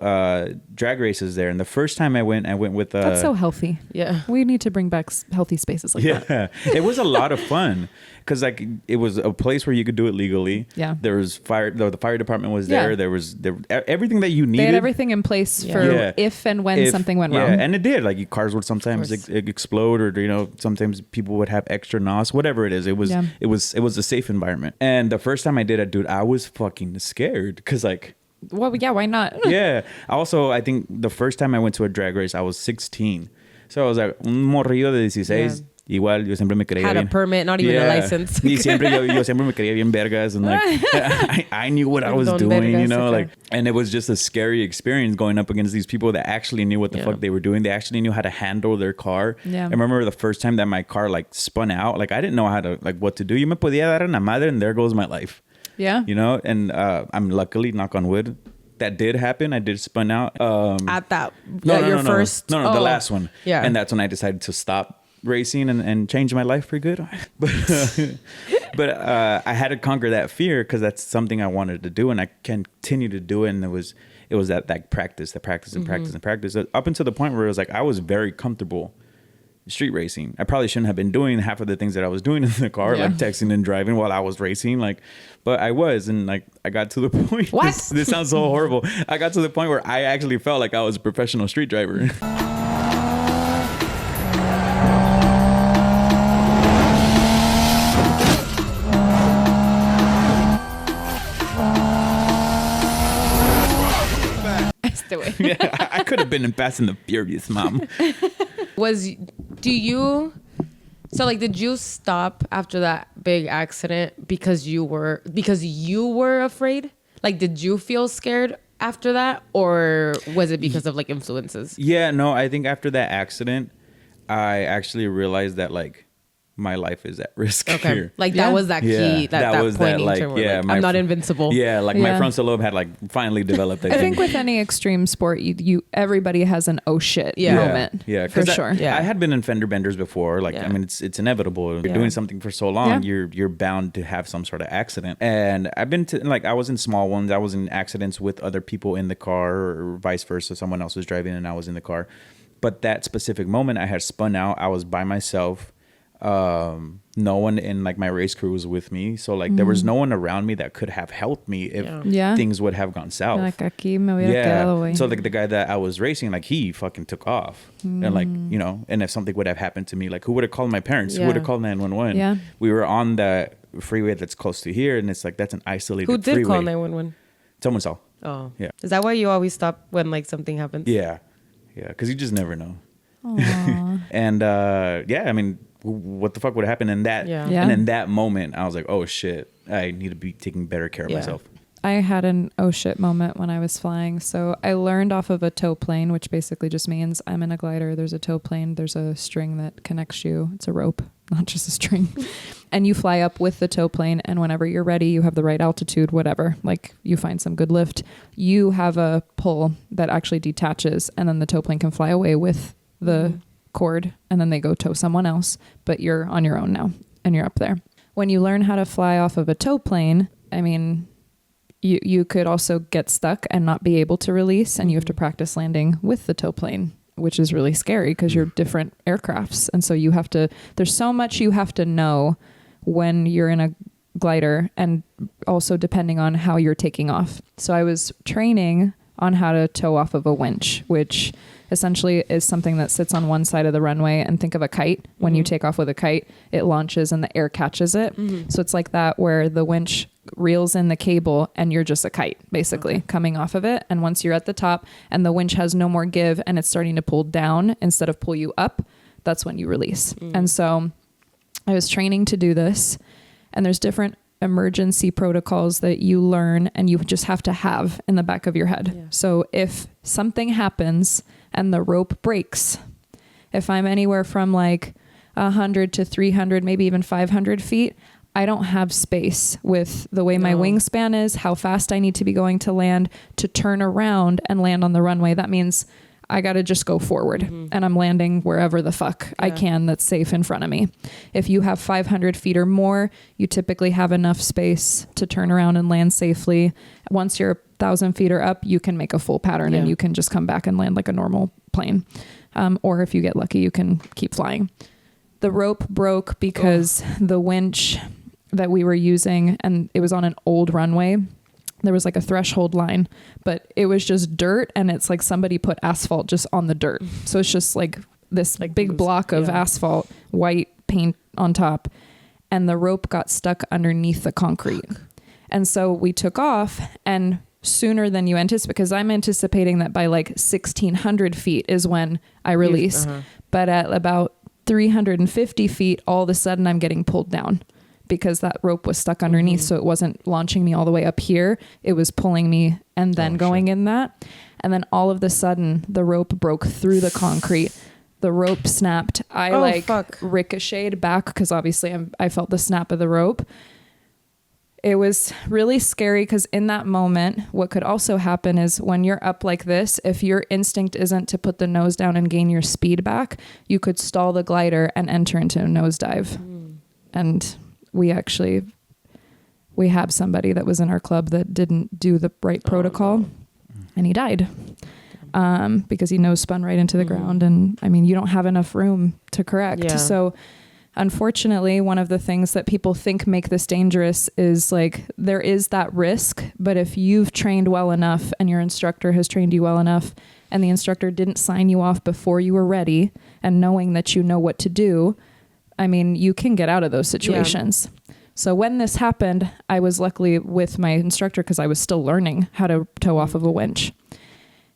drag races there. And the first time I went with that's so healthy. Yeah, we need to bring back healthy spaces like that. Yeah, it was a lot of fun, because like it was a place where you could do it legally. Yeah, there was fire. The fire department was there. There was everything that you needed. They had everything in place for if and when something went wrong. Yeah, and it did. Like, cars would sometimes explode, or sometimes people would have extra NOS, whatever it is. It was a safe environment. And the first time I did it, dude, I was fucking scared, because like, well, yeah, why not? Yeah. Also, I think the first time I went to a drag race, I was 16. So I was like, un morrillo de 16. Igual, yo siempre me creía had bien. A permit, not even a license. Y siempre yo siempre me creía bien vergas, and like I knew what I was doing, you know, like, and it was just a scary experience going up against these people that actually knew what the fuck they were doing. They actually knew how to handle their car. Yeah. I remember the first time that my car like spun out, like I didn't know how to what to do. Yo me podía dar una madre, and there goes my life. Yeah. You know, and I'm luckily, knock on wood, that did happen. I did spun out. At that, first? No, the last one. Yeah. And that's when I decided to stop racing and change my life for good. But I had to conquer that fear, because that's something I wanted to do, and I continue to do it. And it was that practice, up until the point where it was like I was very comfortable street racing. I probably shouldn't have been doing half of the things that I was doing in the car, like texting and driving while I was racing. Like, but I was, and like I got to the point. What? This sounds so horrible. I got to the point where I actually felt like I was a professional street driver. Yeah, I could have been in Fast and the Furious, Mom. Did you stop after that big accident because you were afraid? Like, did you feel scared after that, or was it because of like influences? Yeah, no, I think after that accident, I actually realized that like my life is at risk here. Like that was that key, that was point that, like, like, I'm not invincible. Yeah, like my frontal lobe had like finally developed. I think with any extreme sport, you everybody has an oh shit moment. Yeah, for sure. I had been in fender benders before. Like, I mean, it's inevitable. You're doing something for so long, you're bound to have some sort of accident. And I've been to, like, I was in small ones. I was in accidents with other people in the car, or vice versa. Someone else was driving and I was in the car. But that specific moment, I had spun out. I was by myself. No one in like my race crew was with me, so like there was no one around me that could have helped me if things would have gone south. Like, aquí me hubiera quedado, güey. So like the guy that I was racing, like he fucking took off, and like, you know, and if something would have happened to me, like who would have called my parents? Who would have called 911? Yeah, we were on the freeway that's close to here, and it's like that's an isolated freeway. Who did call 911? Someone saw. Oh, yeah. Is that why you always stop when like something happens? Yeah, because you just never know. And I mean, what the fuck would happen in that? And in that moment, I was like, oh shit, I need to be taking better care of myself. I had an oh shit moment when I was flying. So I learned off of a tow plane, which basically just means I'm in a glider. There's a tow plane. There's a string that connects you. It's a rope, not just a string. And you fly up with the tow plane. And whenever you're ready, you have the right altitude, whatever, like you find some good lift, you have a pull that actually detaches, and then the tow plane can fly away with the cord, and then they go tow someone else, but you're on your own now and you're up there. When you learn how to fly off of a tow plane, I mean, you could also get stuck and not be able to release, and you have to practice landing with the tow plane, which is really scary because you're different aircrafts. And so there's so much you have to know when you're in a glider, and also depending on how you're taking off. So I was training on how to tow off of a winch, which essentially is something that sits on one side of the runway. And think of a kite. When you take off with a kite, it launches and the air catches it. So it's like that, where the winch reels in the cable and you're just a kite basically coming off of it. And once you're at the top and the winch has no more give and it's starting to pull down instead of pull you up, that's when you release. And so I was training to do this, and there's different emergency protocols that you learn and you just have to have in the back of your head. So if something happens and the rope breaks, if I'm anywhere from like 100 to 300, maybe even 500 feet, I don't have space with the way my wingspan is, how fast I need to be going to land, to turn around and land on the runway. That means I got to just go forward, and I'm landing wherever the fuck I can that's safe in front of me. If you have 500 feet or more, you typically have enough space to turn around and land safely. Once you're 1,000 feet or up, you can make a full pattern and you can just come back and land like a normal plane. Or if you get lucky, you can keep flying. The rope broke because the winch that we were using, and it was on an old runway, there was like a threshold line, but it was just dirt, and it's like somebody put asphalt just on the dirt. So it's just like this like big block of asphalt, white paint on top, and the rope got stuck underneath the concrete. And so we took off, and sooner than you anticipate, because I'm anticipating that by like 1,600 feet is when I release. But at about 350 feet, all of a sudden I'm getting pulled down, because that rope was stuck underneath. So it wasn't launching me all the way up here. It was pulling me and then going in that. And then all of a sudden the rope broke through the concrete. The rope snapped. I ricocheted back, because obviously I felt the snap of the rope. It was really scary, because in that moment, what could also happen is when you're up like this, if your instinct isn't to put the nose down and gain your speed back, you could stall the glider and enter into a nosedive. And we have somebody that was in our club that didn't do the right protocol, and he died. because he nose spun right into the ground. And I mean, you don't have enough room to correct. Yeah. So unfortunately, one of the things that people think make this dangerous is like there is that risk, but if you've trained well enough and your instructor has trained you well enough and the instructor didn't sign you off before you were ready and knowing that you know what to do, I mean, you can get out of those situations. Yeah. So when this happened, I was luckily with my instructor because I was still learning how to tow off of a winch.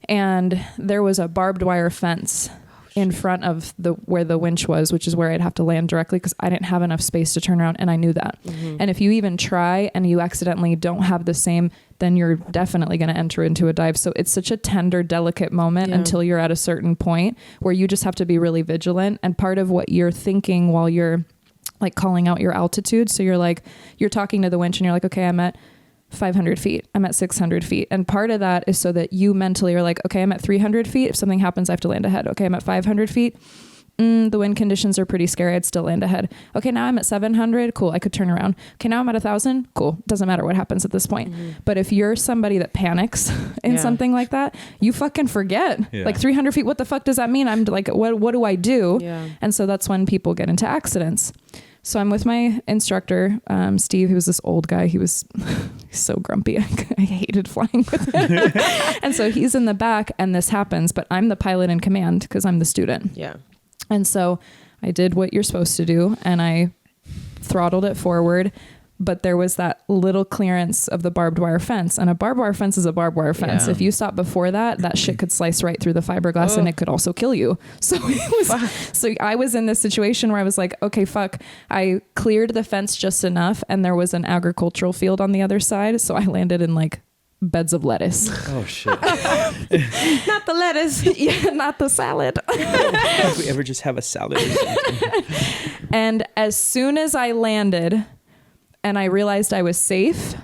And there was a barbed wire fence in front of where the winch was, which is where I'd have to land directly because I didn't have enough space to turn around, and I knew that. And if you even try and you accidentally don't have the same, then you're definitely going to enter into a dive. So it's such a tender, delicate moment until you're at a certain point where you just have to be really vigilant. And part of what you're thinking while you're like calling out your altitude. So you're talking to the winch and you're like, okay, I'm at 500 feet. I'm at 600 feet. And part of that is so that you mentally are like, okay, I'm at 300 feet. If something happens, I have to land ahead. Okay, I'm at 500 feet. The wind conditions are pretty scary. I'd still land ahead. Okay, now I'm at 700. Cool, I could turn around. Okay, now I'm at 1,000. Cool, doesn't matter what happens at this point. But if you're somebody that panics in something like that, you fucking forget. Like 300 feet, what the fuck does that mean? I'm like, what do I do? And so that's when people get into accidents. So I'm with my instructor, Steve. He was this old guy. He was so grumpy. I hated flying with him. And so he's in the back and this happens, but I'm the pilot in command because I'm the student. Yeah. And so I did what you're supposed to do and I throttled it forward, but there was that little clearance of the barbed wire fence, and a barbed wire fence is a barbed wire fence. If you stop before that shit could slice right through the fiberglass and it could also kill you. So so I was in this situation where I was like, okay, fuck. I cleared the fence just enough and there was an agricultural field on the other side. So I landed in like beds of lettuce. Oh shit. Not the lettuce. Yeah, not the salad. If we ever just have a salad or something. And as soon as I landed and I realized I was safe,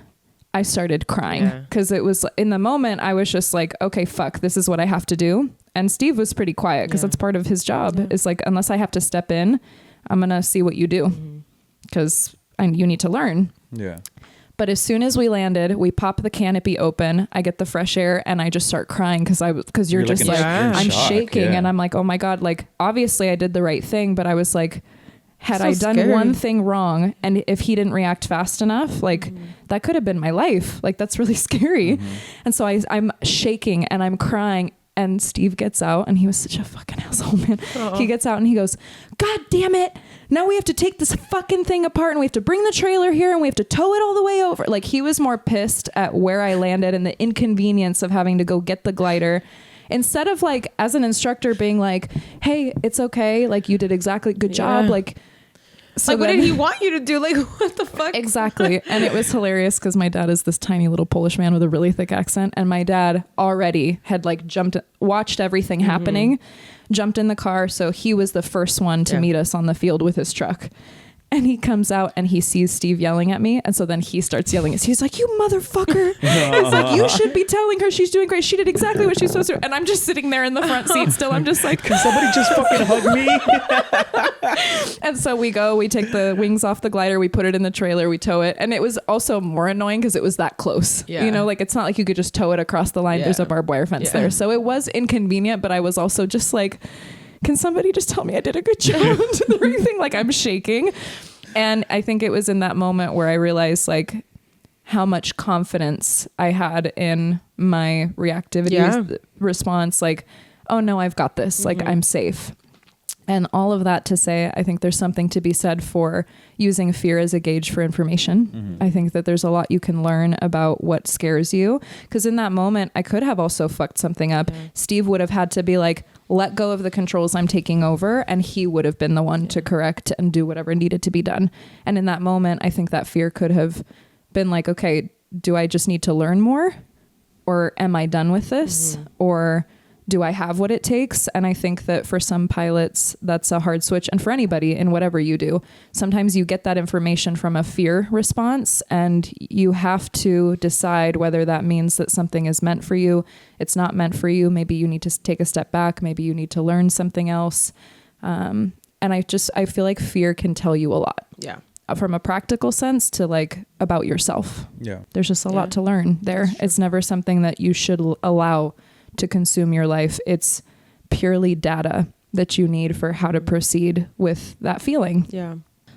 I started crying because it was in the moment I was just like, okay, fuck, this is what I have to do. And Steve was pretty quiet because that's part of his job. It's like, unless I have to step in, I'm going to see what you do because you need to learn. Yeah. But as soon as we landed, we pop the canopy open. I get the fresh air and I just start crying because you're just like, I'm shaking and I'm like, oh my God, like obviously I did the right thing, but I was like, had I done one thing wrong and if he didn't react fast enough, like that could have been my life. Like that's really scary. And so I'm shaking and I'm crying and Steve gets out and he was such a fucking asshole, man. He gets out and he goes, God damn it. Now we have to take this fucking thing apart and we have to bring the trailer here and we have to tow it all the way over. Like he was more pissed at where I landed and the inconvenience of having to go get the glider. Instead of like, as an instructor being like, hey, it's okay. Like you did exactly good job. Like, so like, what did he want you to do? Like, what the fuck? Exactly. And it was hilarious because my dad is this tiny little Polish man with a really thick accent. And my dad already had like watched everything happening, jumped in the car. So he was the first one to meet us on the field with his truck. And he comes out and he sees Steve yelling at me. And so then he starts yelling. He's like, you motherfucker. And it's like, you should be telling her she's doing great. She did exactly what she's supposed to. And I'm just sitting there in the front seat still. I'm just like, can somebody just fucking hug me? And so we take the wings off the glider. We put it in the trailer. We tow it. And it was also more annoying because it was that close. Yeah. You know, like it's not like you could just tow it across the line. Yeah. There's a barbed wire fence there. So it was inconvenient, but I was also just like, can somebody just tell me I did a good job? To the right thing? Like I'm shaking. And I think it was in that moment where I realized like how much confidence I had in my reactivity response. Like, oh no, I've got this. Like I'm safe. And all of that to say, I think there's something to be said for using fear as a gauge for information. I think that there's a lot you can learn about what scares you. Because in that moment, I could have also fucked something up. Steve would have had to be like, let go of the controls, I'm taking over. And he would have been the one to correct and do whatever needed to be done. And in that moment, I think that fear could have been like, okay, do I just need to learn more? Or am I done with this? Or do I have what it takes? And I think that for some pilots, that's a hard switch. And for anybody in whatever you do, sometimes you get that information from a fear response and you have to decide whether that means that something is meant for you. It's not meant for you. Maybe you need to take a step back. Maybe you need to learn something else. And I feel like fear can tell you a lot. Yeah. From a practical sense to like about yourself. Yeah. There's just a lot to learn there. It's never something that you should allow to consume your life. It's purely data that you need for how to proceed with that feeling. Yeah.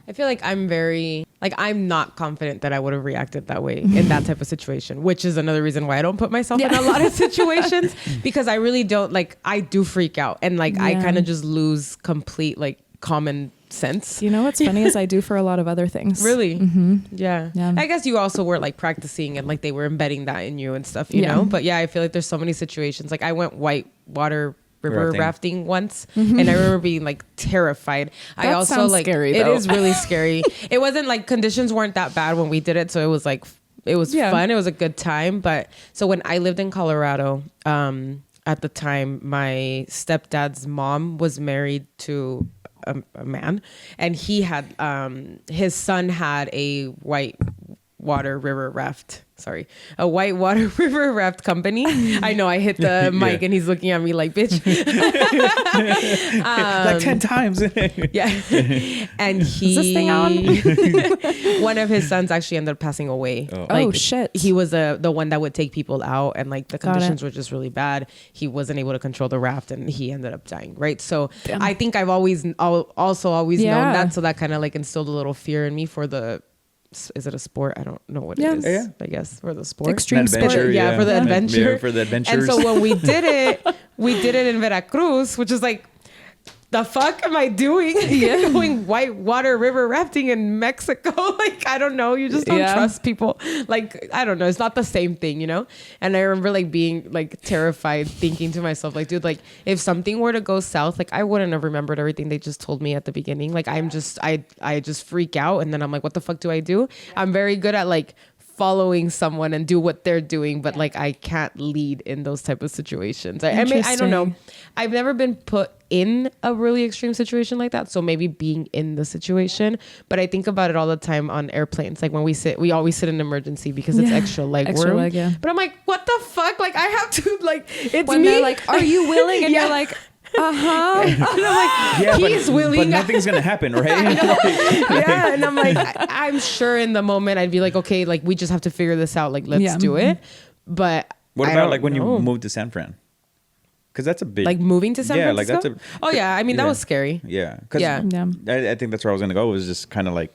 I feel like I'm not confident that I would have reacted that way in that type of situation, which is another reason why I don't put myself in a lot of situations, because I really don't, like, I do freak out and like I kind of just lose complete like common sense. You know what's funny is I do for a lot of other things. Really? Mm-hmm. Yeah. I guess you also were like practicing and like they were embedding that in you and stuff, you Yeah. know? But yeah, I feel like there's so many situations. Like I went whitewater river rafting once, Mm-hmm. and I remember being like terrified. I That also sounds like scary, it though. is really scary. It wasn't like conditions weren't that bad when we did it, so it was like it was fun. It was a good time. But so when I lived in Colorado, at the time, my stepdad's mom was married to a man, and he had his son had a whitewater river raft company. I know I hit the mic and he's looking at me like, bitch. Like 10 times. Yeah. And he, Is this thing on? one of his sons actually ended up passing away. Oh, shit. He was the one that would take people out, and like the Got conditions it. were just really bad. He wasn't able to control the raft and he ended up dying. Right. So Damn. I think I've always known Yeah. that. So that kind of like instilled a little fear in me for is it a sport? I don't know what it is. Yeah. I guess for the sport. Extreme sport. Adventure, Yeah, for the adventure. Yeah, for the adventures. And so when we did it in Veracruz, which is like, the fuck am I doing? Going whitewater river rafting in Mexico? Like, I don't know. You just don't trust people. Like, I don't know. It's not the same thing, you know? And I remember like being like terrified, thinking to myself, like, dude, like if something were to go south, like I wouldn't have remembered everything they just told me at the beginning. Like I just freak out. And then I'm like, what the fuck do I do? I'm very good at like following someone and do what they're doing, but like I can't lead in those type of situations. I mean, I don't know. I've never been put in a really extreme situation like that, so maybe being in the situation. But I think about it all the time on airplanes. Like when we always sit in emergency because it's extra leg room. leg, yeah. But I'm like, what the fuck? Like I have to like it's When me. they're like, are you willing? And Yeah. you're like, uh-huh. And I'm like, he's willing. But nothing's going to happen, right? Yeah, and I'm like, I'm sure in the moment I'd be like, okay, like we just have to figure this out. Like let's do it. But What I about don't like when know. you moved to San Fran? Because that's a big... Like moving to San yeah, Francisco? like that's a... Oh yeah, I mean that yeah. was scary. Yeah. 'Cause Yeah. I think that's where I was going to go, was just kind of like,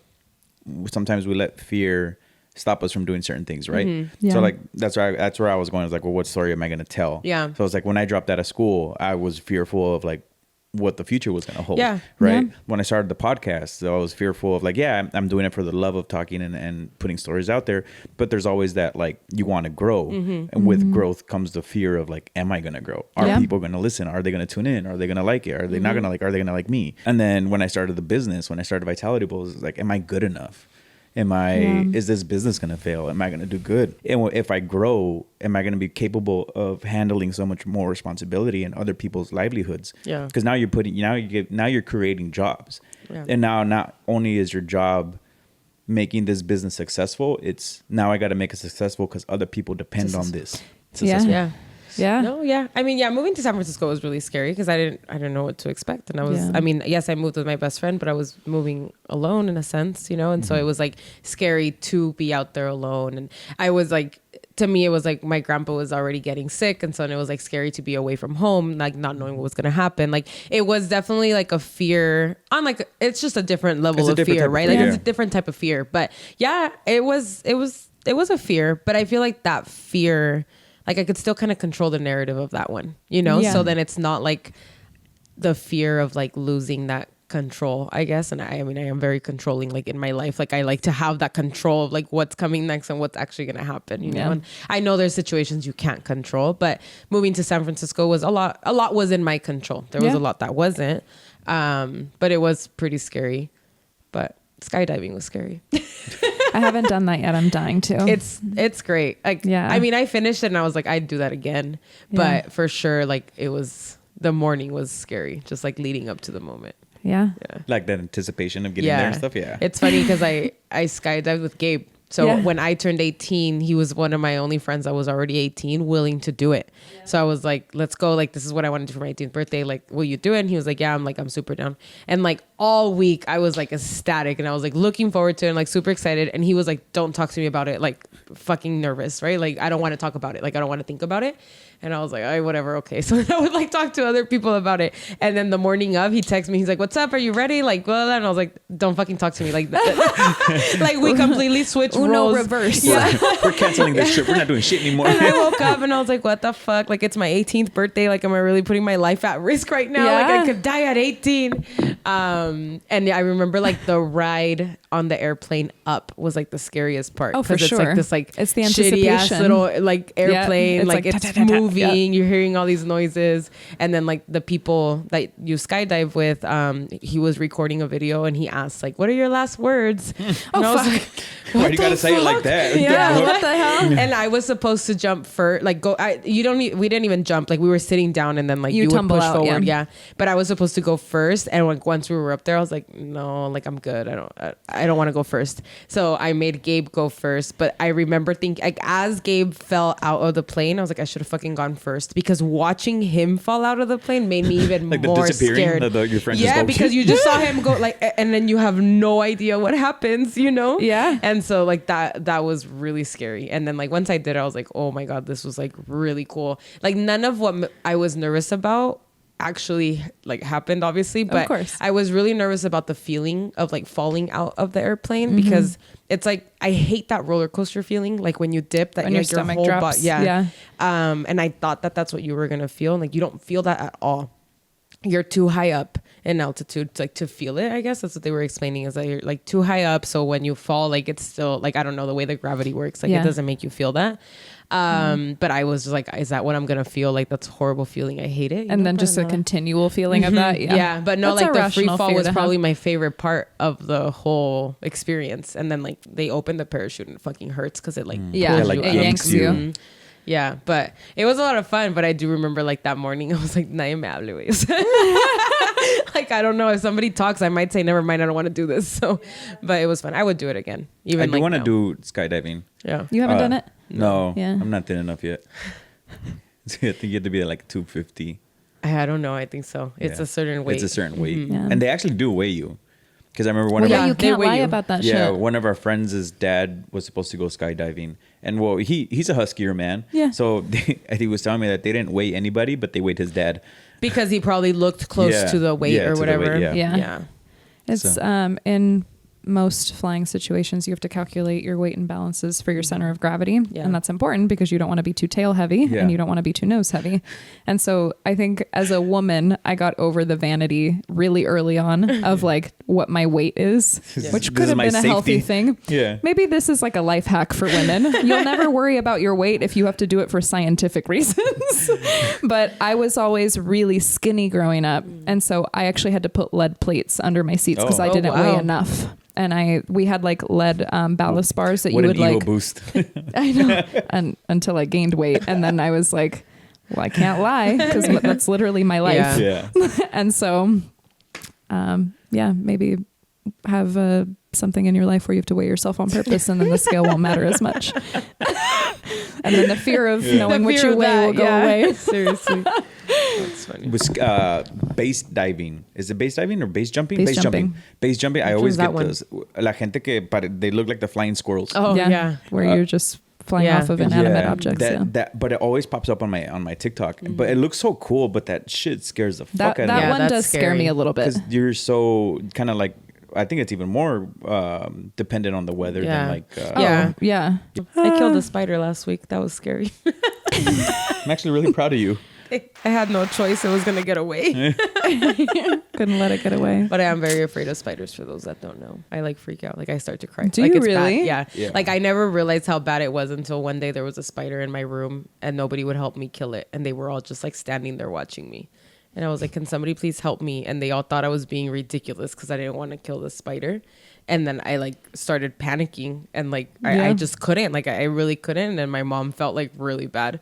sometimes we let fear stop us from doing certain things, right? Yeah. So like that's where I was going. I was like, well, what story am I going to tell? Yeah. So it's like when I dropped out of school, I was fearful of like what the future was going to hold. Yeah. Right. Yeah. When I started the podcast, so I was fearful of like, yeah, I'm doing it for the love of talking and putting stories out there. But there's always that like you want to grow, and with growth comes the fear of like, am I going to grow? Are Yeah. people going to listen? Are they going to tune in? Are they going to like it? Are they not going to like? Are they going to like me? And then when I started the business, when I started Vitality Bowls, it's like, am I good enough? Is this business going to fail? Am I going to do good? And if I grow, am I going to be capable of handling so much more responsibility in other people's livelihoods? Yeah. Because now you're creating jobs. Yeah. And now not only is your job making this business successful, it's now I got to make it successful because other people depend on this. Successful. Yeah. Yeah. No, yeah. I mean, yeah, moving to San Francisco was really scary because I didn't know what to expect. And I mean, yes, I moved with my best friend, but I was moving alone in a sense, you know? And so it was like scary to be out there alone. And I was like, to me, it was like my grandpa was already getting sick. And so it was like scary to be away from home, like not knowing what was going to happen. Like it was definitely like a fear. It's just a different level of fear, right? Like it's a different type of fear. But yeah, it was a fear. But I feel like that fear, like I could still kind of control the narrative of that one, you know? Yeah. So then it's not like the fear of like losing that control, I guess. And I mean, I am very controlling, like in my life. Like I like to have that control of like what's coming next and what's actually going to happen, you know? And I know there's situations you can't control, but moving to San Francisco was a lot was in my control. There was a lot that wasn't, but it was pretty scary. But skydiving was scary. I haven't done that yet. I'm dying to. It's great. Like, Yeah. I mean, I finished it and I was like, I'd do that again. Yeah. But for sure, like the morning was scary, just like leading up to the moment. Yeah. Like that anticipation of getting there and stuff. Yeah. It's funny because I skydived with Gabe. So when I turned 18, he was one of my only friends that was already 18 willing to do it. Yeah. So I was like, let's go. Like, this is what I want to do for my 18th birthday. Like, will you do it? And he was like, yeah. I'm super down. And like all week I was like ecstatic and I was like looking forward to it and like super excited. And he was like, don't talk to me about it. Like fucking nervous, right? Like, I don't want to talk about it. Like, I don't want to think about it. And I was like, all right, whatever. Okay. So I would like talk to other people about it. And then the morning of, he texted me. He's like, what's up? Are you ready? Like, blah, blah. And I was like, don't fucking talk to me like that. Like we completely switched roles. Reverse. Yeah. We're canceling this trip. We're not doing shit anymore. And I woke up and I was like, what the fuck? Like, it's my 18th birthday. Like, am I really putting my life at risk right now? Like, I could die at 18. And I remember like the ride on the airplane up was like the scariest part. Oh, for it's sure. like this like it's the shitty ass anticipation. little like airplane. It's like it's ta-ta-ta-ta. moving. You're hearing all these noises. And then like the people that you skydive with, he was recording a video and he asked like, what are your last words? And I was like, Why do you gotta say it like that? Yeah, what the hell? And I was supposed to jump first, like go. We didn't even jump. Like we were sitting down, and then like you would tumble push out, forward. yeah. Yeah, but I was supposed to go first, and like once we were up there, I was like, no, like I'm good. I don't want to go first. So I made Gabe go first. But I remember thinking, like as Gabe fell out of the plane, I was like, I should have fucking gone first because watching him fall out of the plane made me even Like the more disappearing, scared. your friend just Yeah, goes, because you just saw him go like, and then you have no idea what happens, you know? Yeah. And so like that was really scary. And then like once I did it, I was like, oh my God, this was like really cool. Like none of what I was nervous about actually like happened, obviously, but Of course. I was really nervous about the feeling of like falling out of the airplane because it's like I hate that roller coaster feeling, like when you dip, that When your stomach drops. yeah. And I thought that that's what you were gonna feel. Like you don't feel that at all. You're too high up in altitude to feel it. I guess that's what they were explaining, is that you're like too high up, so when you fall, like it's still like, I don't know the way that gravity works, like it doesn't make you feel that. But I was just like, is that what I'm gonna feel? Like that's a horrible feeling. I hate it. And then just a continual feeling of that. Yeah, but no, That's a like the free rational fall fear was to have. probably my favorite part of the whole experience. And then like they opened the parachute and it fucking hurts because it like Yeah, pulls like it you up. yanks you. Mhm. Yeah, but it was a lot of fun. But I do remember like that morning, I was like, nadie me hable, güey. Like, I don't know, if somebody talks, I might say, never mind, I don't want to do this. So, but it was fun. I would do it again. Even I do like want to now. do skydiving. Yeah. You haven't done it? No, Yeah. I'm not thin enough yet. I think you have to be at like 250. I don't know. I think so. It's Yeah. a certain weight. It's a certain weight. Yeah. And they actually do weigh you. Because I remember one Well, of yeah, our you they can't weigh lie you. about that yeah, shit. one of our friends' dad was supposed to go skydiving, and well, he's a huskier man. Yeah. So he was telling me that they didn't weigh anybody, but they weighed his dad. Because he probably looked close Yeah. to the weight Yeah, or to the whatever. weight, yeah. Yeah. It's So- in most flying situations, you have to calculate your weight imbalances for your center of gravity. Yeah. And that's important because you don't want to be too tail heavy Yeah. and you don't want to be too nose heavy. And so I think as a woman, I got over the vanity really early on of like what my weight is, Yeah. which This could is have my been a healthy safety. thing. Yeah. Maybe this is like a life hack for women. You'll never worry about your weight if you have to do it for scientific reasons. But I was always really skinny growing up. And so I actually had to put lead plates under my seats because Oh. I Oh, didn't wow. weigh enough. And we had like lead ballast bars that What you an would ego like, boost. I know, and until I gained weight. And then I was like, well, I can't lie because that's literally my life. Yeah. Yeah. And so, yeah, maybe have something in your life where you have to weigh yourself on purpose and then the scale won't matter as much. And then the fear of knowing The what fear you of weigh that, will go yeah. away. Seriously. That's funny. Was base diving. Is it base diving or base jumping? Base jumping. Base jumping. I Which always one's that get one? those. La gente que they look like the flying squirrels. Oh, yeah. Where you're just flying Yeah. off of inanimate objects. But it always pops up on my TikTok. But it looks so cool, but that shit scares the fuck out of That me. Yeah, one that's does scare me scary. a little bit. Because you're so kind of like, I think it's even more dependent on the weather Yeah. than like. Yeah. Yeah. I killed a spider last week. That was scary. I'm actually really proud of you. I had no choice. It was going to get away. Couldn't let it get away. But I am very afraid of spiders, for those that don't know. I like freak out. Like I start to cry. Do like, you it's bad. really? Yeah. Yeah. Like I never realized how bad it was until one day there was a spider in my room and nobody would help me kill it. And they were all just like standing there watching me. And I was like, can somebody please help me? And they all thought I was being ridiculous because I didn't want to kill the spider. And then I like started panicking and like I just couldn't. Like I really couldn't. And my mom felt like really bad.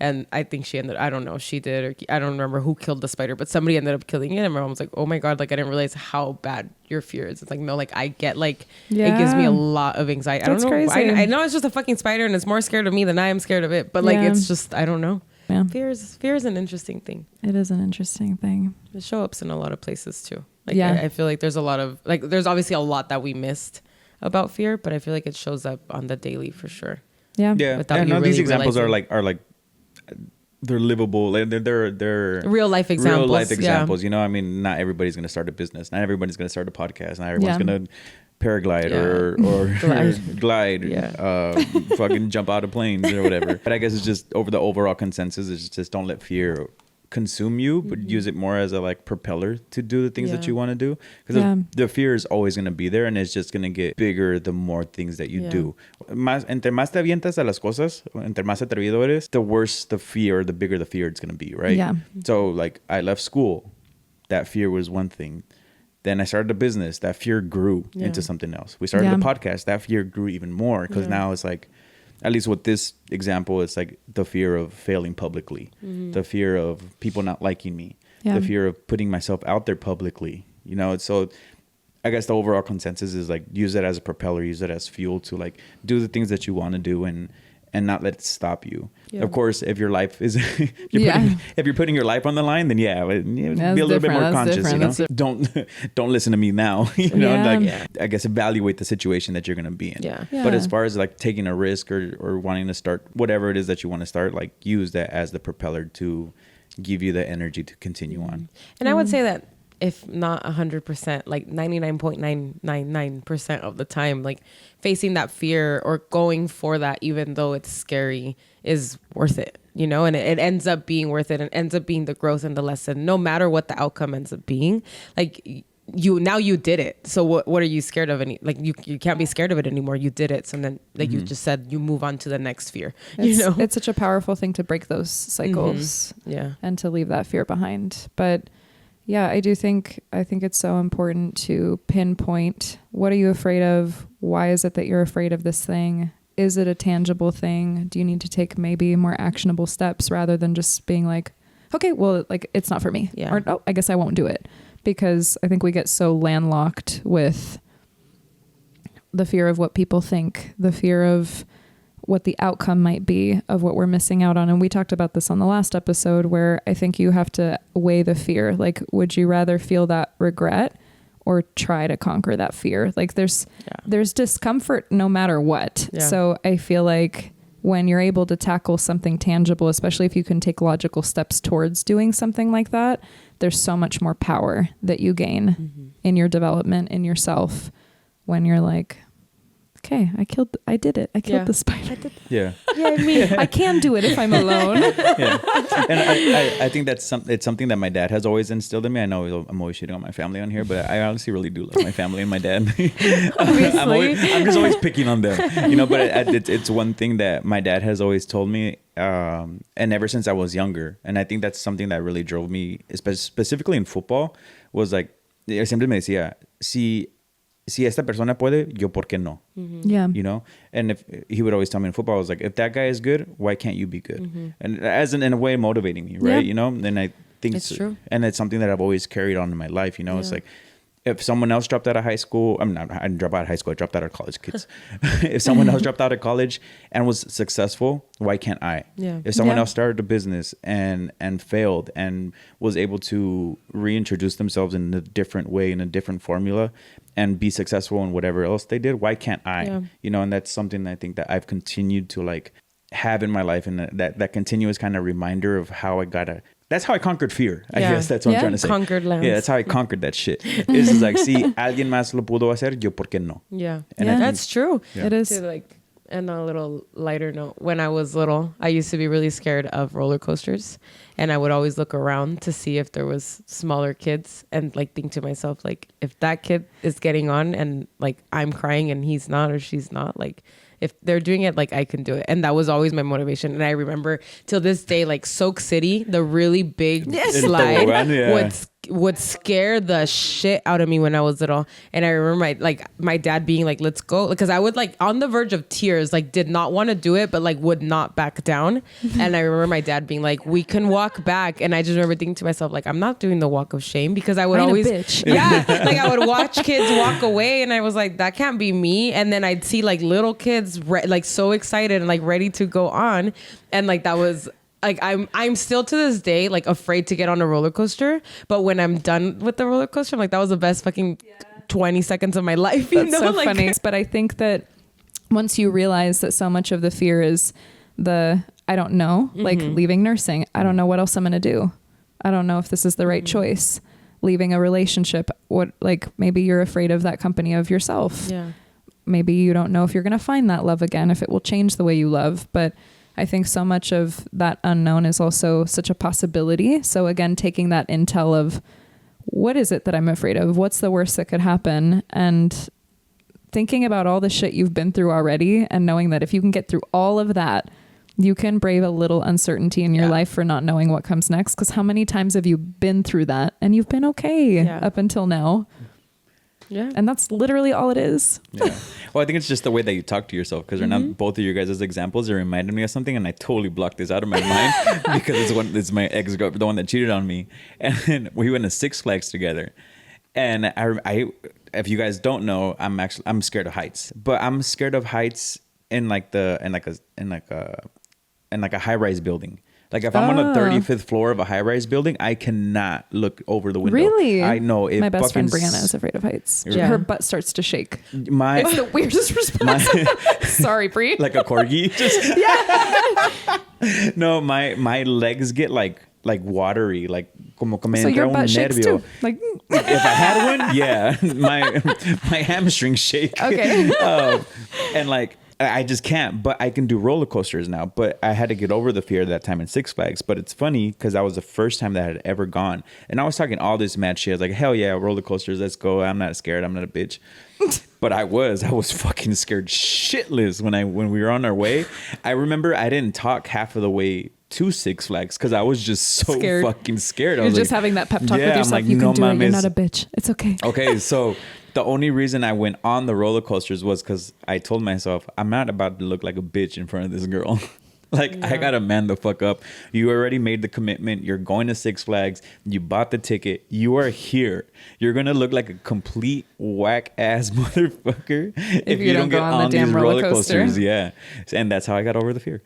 And I think she ended, I don't know if she did, or I don't remember who killed the spider, but somebody ended up killing it. And my mom was like, oh my God, like I didn't realize how bad your fear is. It's like, no, like I get like, it gives me a lot of anxiety. That's I don't know. crazy. I know it's just a fucking spider and it's more scared of me than I am scared of it. But like, Yeah. it's just, I don't know. Yeah. Fear is an interesting thing. It is an interesting thing. It shows up in a lot of places too. Like, Yeah. I feel like there's a lot of, like, there's obviously a lot that we missed about fear, but I feel like it shows up on the daily for sure. Yeah. Yeah. Without And you now these really examples realizing. are like they're livable. Like they're real life examples. Real life examples. You know, I mean, not everybody's gonna start a business. Not everybody's gonna start a podcast. Not everyone's gonna paraglide or glide. Fucking jump out of planes or whatever. But I guess it's just over the overall consensus is just don't let fear consume you, but use it more as a like propeller to do the things that you want to do, because the fear is always going to be there, and it's just going to get bigger the more things that you do. Entre más te avientas a las cosas, entre más atrevido eres, the worse the fear, the bigger the fear it's going to be, right? So like I left school, that fear was one thing. Then I started a business, that fear grew into something else. We started a podcast, that fear grew even more, because now it's like, at least with this example, it's like the fear of failing publicly, the fear of people not liking me, the fear of putting myself out there publicly, you know. So I guess the overall consensus is like, use it as a propeller, use it as fuel to like do the things that you want to do and not let it stop you. Of course, if your life is, if you're putting your life on the line, then be a little bit more conscious, you know. Don't listen to me now, you know. Like I guess evaluate the situation that you're gonna be in. But as far as like taking a risk or wanting to start whatever it is that you want to start, like use that as the propeller to give you the energy to continue on. And I would say that if not 100%, like 99.999% of the time, like facing that fear or going for that, even though it's scary, is worth it, you know. And it ends up being worth it, and ends up being the growth and the lesson, no matter what the outcome ends up being. Like you did it, so what are you scared of? You can't be scared of it anymore. You did it, so then like you just said, you move on to the next fear. It's such a powerful thing to break those cycles, and to leave that fear behind. But yeah, I think it's so important to pinpoint, what are you afraid of? Why is it that you're afraid of this thing? Is it a tangible thing? Do you need to take maybe more actionable steps rather than just being like, okay, well, like it's not for me. Or, oh, I guess I won't do it. Because I think we get so landlocked with the fear of what people think, the fear of what the outcome might be of what we're missing out on. And we talked about this on the last episode, where I think you have to weigh the fear. Like, would you rather feel that regret or try to conquer that fear? Like there's discomfort no matter what. So I feel like when you're able to tackle something tangible, especially if you can take logical steps towards doing something like that, there's so much more power that you gain in your development, in yourself, when you're like, okay, I did it. I killed the spider. I can do it if I'm alone. And I think it's something that my dad has always instilled in me. I know I'm always shitting on my family on here, but I honestly really do love my family and my dad. I'm just always picking on them, you know. But it's one thing that my dad has always told me, and ever since I was younger. And I think that's something that really drove me, specifically in football, was like, siempre me decía, si esta persona puede, yo por qué no? You know? And if he would always tell me in football, I was like, if that guy is good, why can't you be good? And as in a way motivating me, right? You know? And I think it's true. And it's something that I've always carried on in my life, you know? It's like, if someone else dropped out of high school, I didn't drop out of high school, I dropped out of college, kids. If someone else dropped out of college and was successful, why can't I? If someone else started a business and failed and was able to reintroduce themselves in a different way, in a different formula, and be successful in whatever else they did, why can't I? You know, and that's something I think that I've continued to like have in my life, and that continuous kind of reminder of how that's how I conquered fear. I guess that's what I'm trying to say. Conquered lands. Yeah, that's how I conquered that shit. It's just like, si alguien más lo pudo hacer, yo por qué no? And that's true. It is. To like, and on a little lighter note, when I was little, I used to be really scared of roller coasters, and I would always look around to see if there was smaller kids, and like think to myself, like, if that kid is getting on and like I'm crying and he's not or she's not, like, if they're doing it, like I can do it. And that was always my motivation. And I remember till this day, like Soak City, the really big slide would scare the shit out of me when I was little. And I remember my dad being like, let's go. Because I would like on the verge of tears, like did not want to do it, but like would not back down. And I remember my dad being like, we can walk back. And I just remember thinking to myself, like, I'm not doing the walk of shame, because I would always, like I would watch kids walk away, and I was like, that can't be me. And then I'd see like little kids like so excited and like ready to go on. And like, that was like, I'm still to this day like afraid to get on a roller coaster, but when I'm done with the roller coaster, I'm like, that was the best fucking 20 seconds of my life. You know? So like, funny. But I think that once you realize that so much of the fear is the I don't know, like leaving nursing. I don't know what else I'm going to do. I don't know if this is the right choice. Leaving a relationship, what, like maybe you're afraid of that company of yourself. Yeah. Maybe you don't know if you're going to find that love again, if it will change the way you love. But I think so much of that unknown is also such a possibility. So again, taking that intel of what is it that I'm afraid of? What's the worst that could happen? And thinking about all the shit you've been through already and knowing that if you can get through all of that, you can brave a little uncertainty in your life for not knowing what comes next. Because how many times have you been through that and you've been okay up until now? Yeah. And that's literally all it is. Yeah. Well, I think it's just the way that you talk to yourself, because right now both of you guys as examples, it reminded me of something, and I totally blocked this out of my mind because it's my ex girlfriend, the one that cheated on me, and we went to Six Flags together, and I if you guys don't know, I'm scared of heights, but I'm scared of heights in like a high-rise building. Like if I'm on the 35th floor of a high-rise building, I cannot look over the window. Really? I know. My best friend Brianna is afraid of heights. Yeah. Her butt starts to shake. It's the weirdest response. Sorry, Bri. Like a corgi. No, my legs get like watery, like como que me So your entra un butt shakes nervio. too. Like If I had one, yeah, my hamstrings shake. Okay. And like I just can't, but I can do roller coasters now. But I had to get over the fear that time in Six Flags. But it's funny because that was the first time that I had ever gone. And I was talking all this mad shit. I was like, hell yeah, roller coasters, let's go. I'm not scared. I'm not a bitch. But I was fucking scared shitless when we were on our way. I remember I didn't talk half of the way to Six Flags because I was just so Scared. fucking scared. I you're was just like, having that pep talk yeah, with I'm yourself. like, You no can do it. You're mames. not a bitch. It's okay. Okay, so the only reason I went on the roller coasters was because I told myself, I'm not about to look like a bitch in front of this girl. Like, I gotta man the fuck up. You already made the commitment. You're going to Six Flags. You bought the ticket. You are here. You're gonna look like a complete whack ass motherfucker if you don't get on these roller coasters. Yeah, and that's how I got over the fear.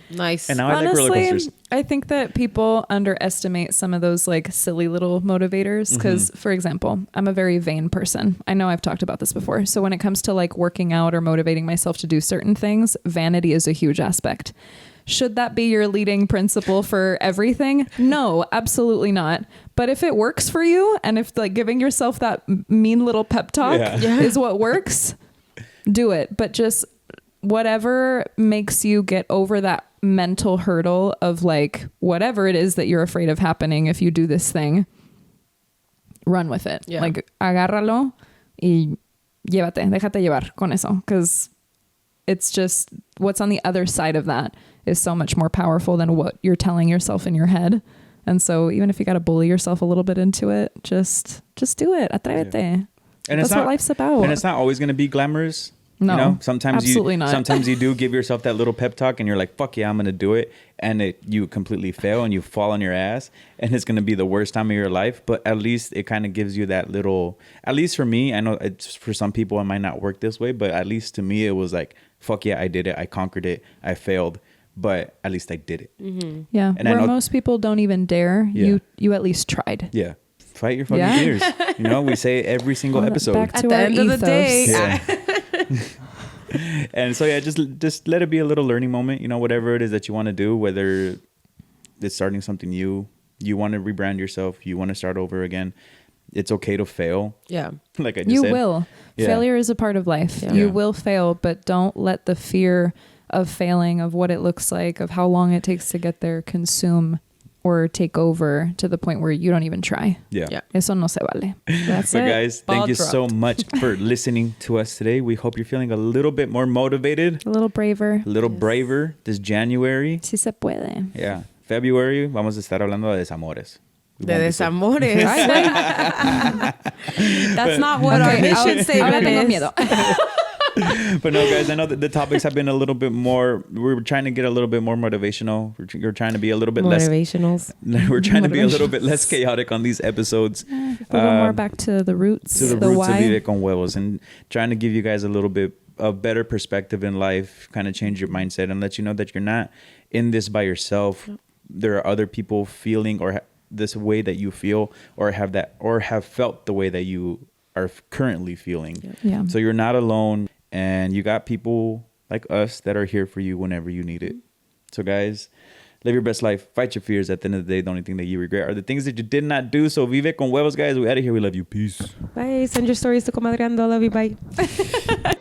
Nice. And now I like roller coasters. I think that people underestimate some of those like silly little motivators because, for example, I'm a very vain person. I know I've talked about this before. So when it comes to like working out or motivating myself to do certain things, vanity is a huge aspect. Should that be your leading principle for everything? No, absolutely not. But if it works for you and if like giving yourself that mean little pep talk is what works, do it. But just whatever makes you get over that mental hurdle of like whatever it is that you're afraid of happening if you do this thing, run with it. Like agárralo y llévate, déjate llevar con eso, because it's just what's on the other side of that is so much more powerful than what you're telling yourself in your head. And so even if you got to bully yourself a little bit into it, just do it. Atrévete. Yeah. And that's what life's about. And it's not always going to be glamorous. No, you know, sometimes absolutely not. Sometimes you do give yourself that little pep talk and you're like, fuck yeah, I'm going to do it. And you completely fail and you fall on your ass and it's going to be the worst time of your life. But at least it kind of gives you that little, at least for me, I know it's, for some people it might not work this way, but at least to me, it was like, fuck yeah, I did it. I conquered it. I failed, but at least I did it. Mm-hmm. Yeah. And where most people don't even dare, you at least tried. Yeah. Fight your fucking fears. You know, we say it every single episode. Back to at the end of the day. Yeah. And so yeah, just let it be a little learning moment. You know, whatever it is that you want to do, whether it's starting something new, you want to rebrand yourself, you want to start over again. It's okay to fail. Yeah, like I just you said. will. Yeah. Failure is a part of life. Yeah. You will fail, but don't let the fear of failing, of what it looks like, of how long it takes to get there, consume or take over to the point where you don't even try. Yeah. Eso no se vale. That's so it. Guys, thank you so much for listening to us today. We hope you're feeling a little bit more motivated. A little braver. A little braver this January. Si se puede. Yeah. February, vamos a estar hablando de desamores. De desamores. That's not what our mission statement is. But no, guys, I know that the topics have been a little bit more. We're trying to get a little bit more motivational. We're trying to be a little bit motivationals. We're trying to be a little bit less chaotic on these episodes. A little more back to the roots. To the roots of Vive con Huevos, and trying to give you guys a little bit of better perspective in life, kind of change your mindset and let you know that you're not in this by yourself. There are other people feeling or this way that you feel, or have felt the way that you are currently feeling. Yeah. So you're not alone. And you got people like us that are here for you whenever you need it. So guys, live your best life. Fight your fears. At the end of the day, the only thing that you regret are the things that you did not do. So vive con huevos, guys. We out of here. We love you. Peace. Bye. Send your stories to Comadreando. Love you. Bye.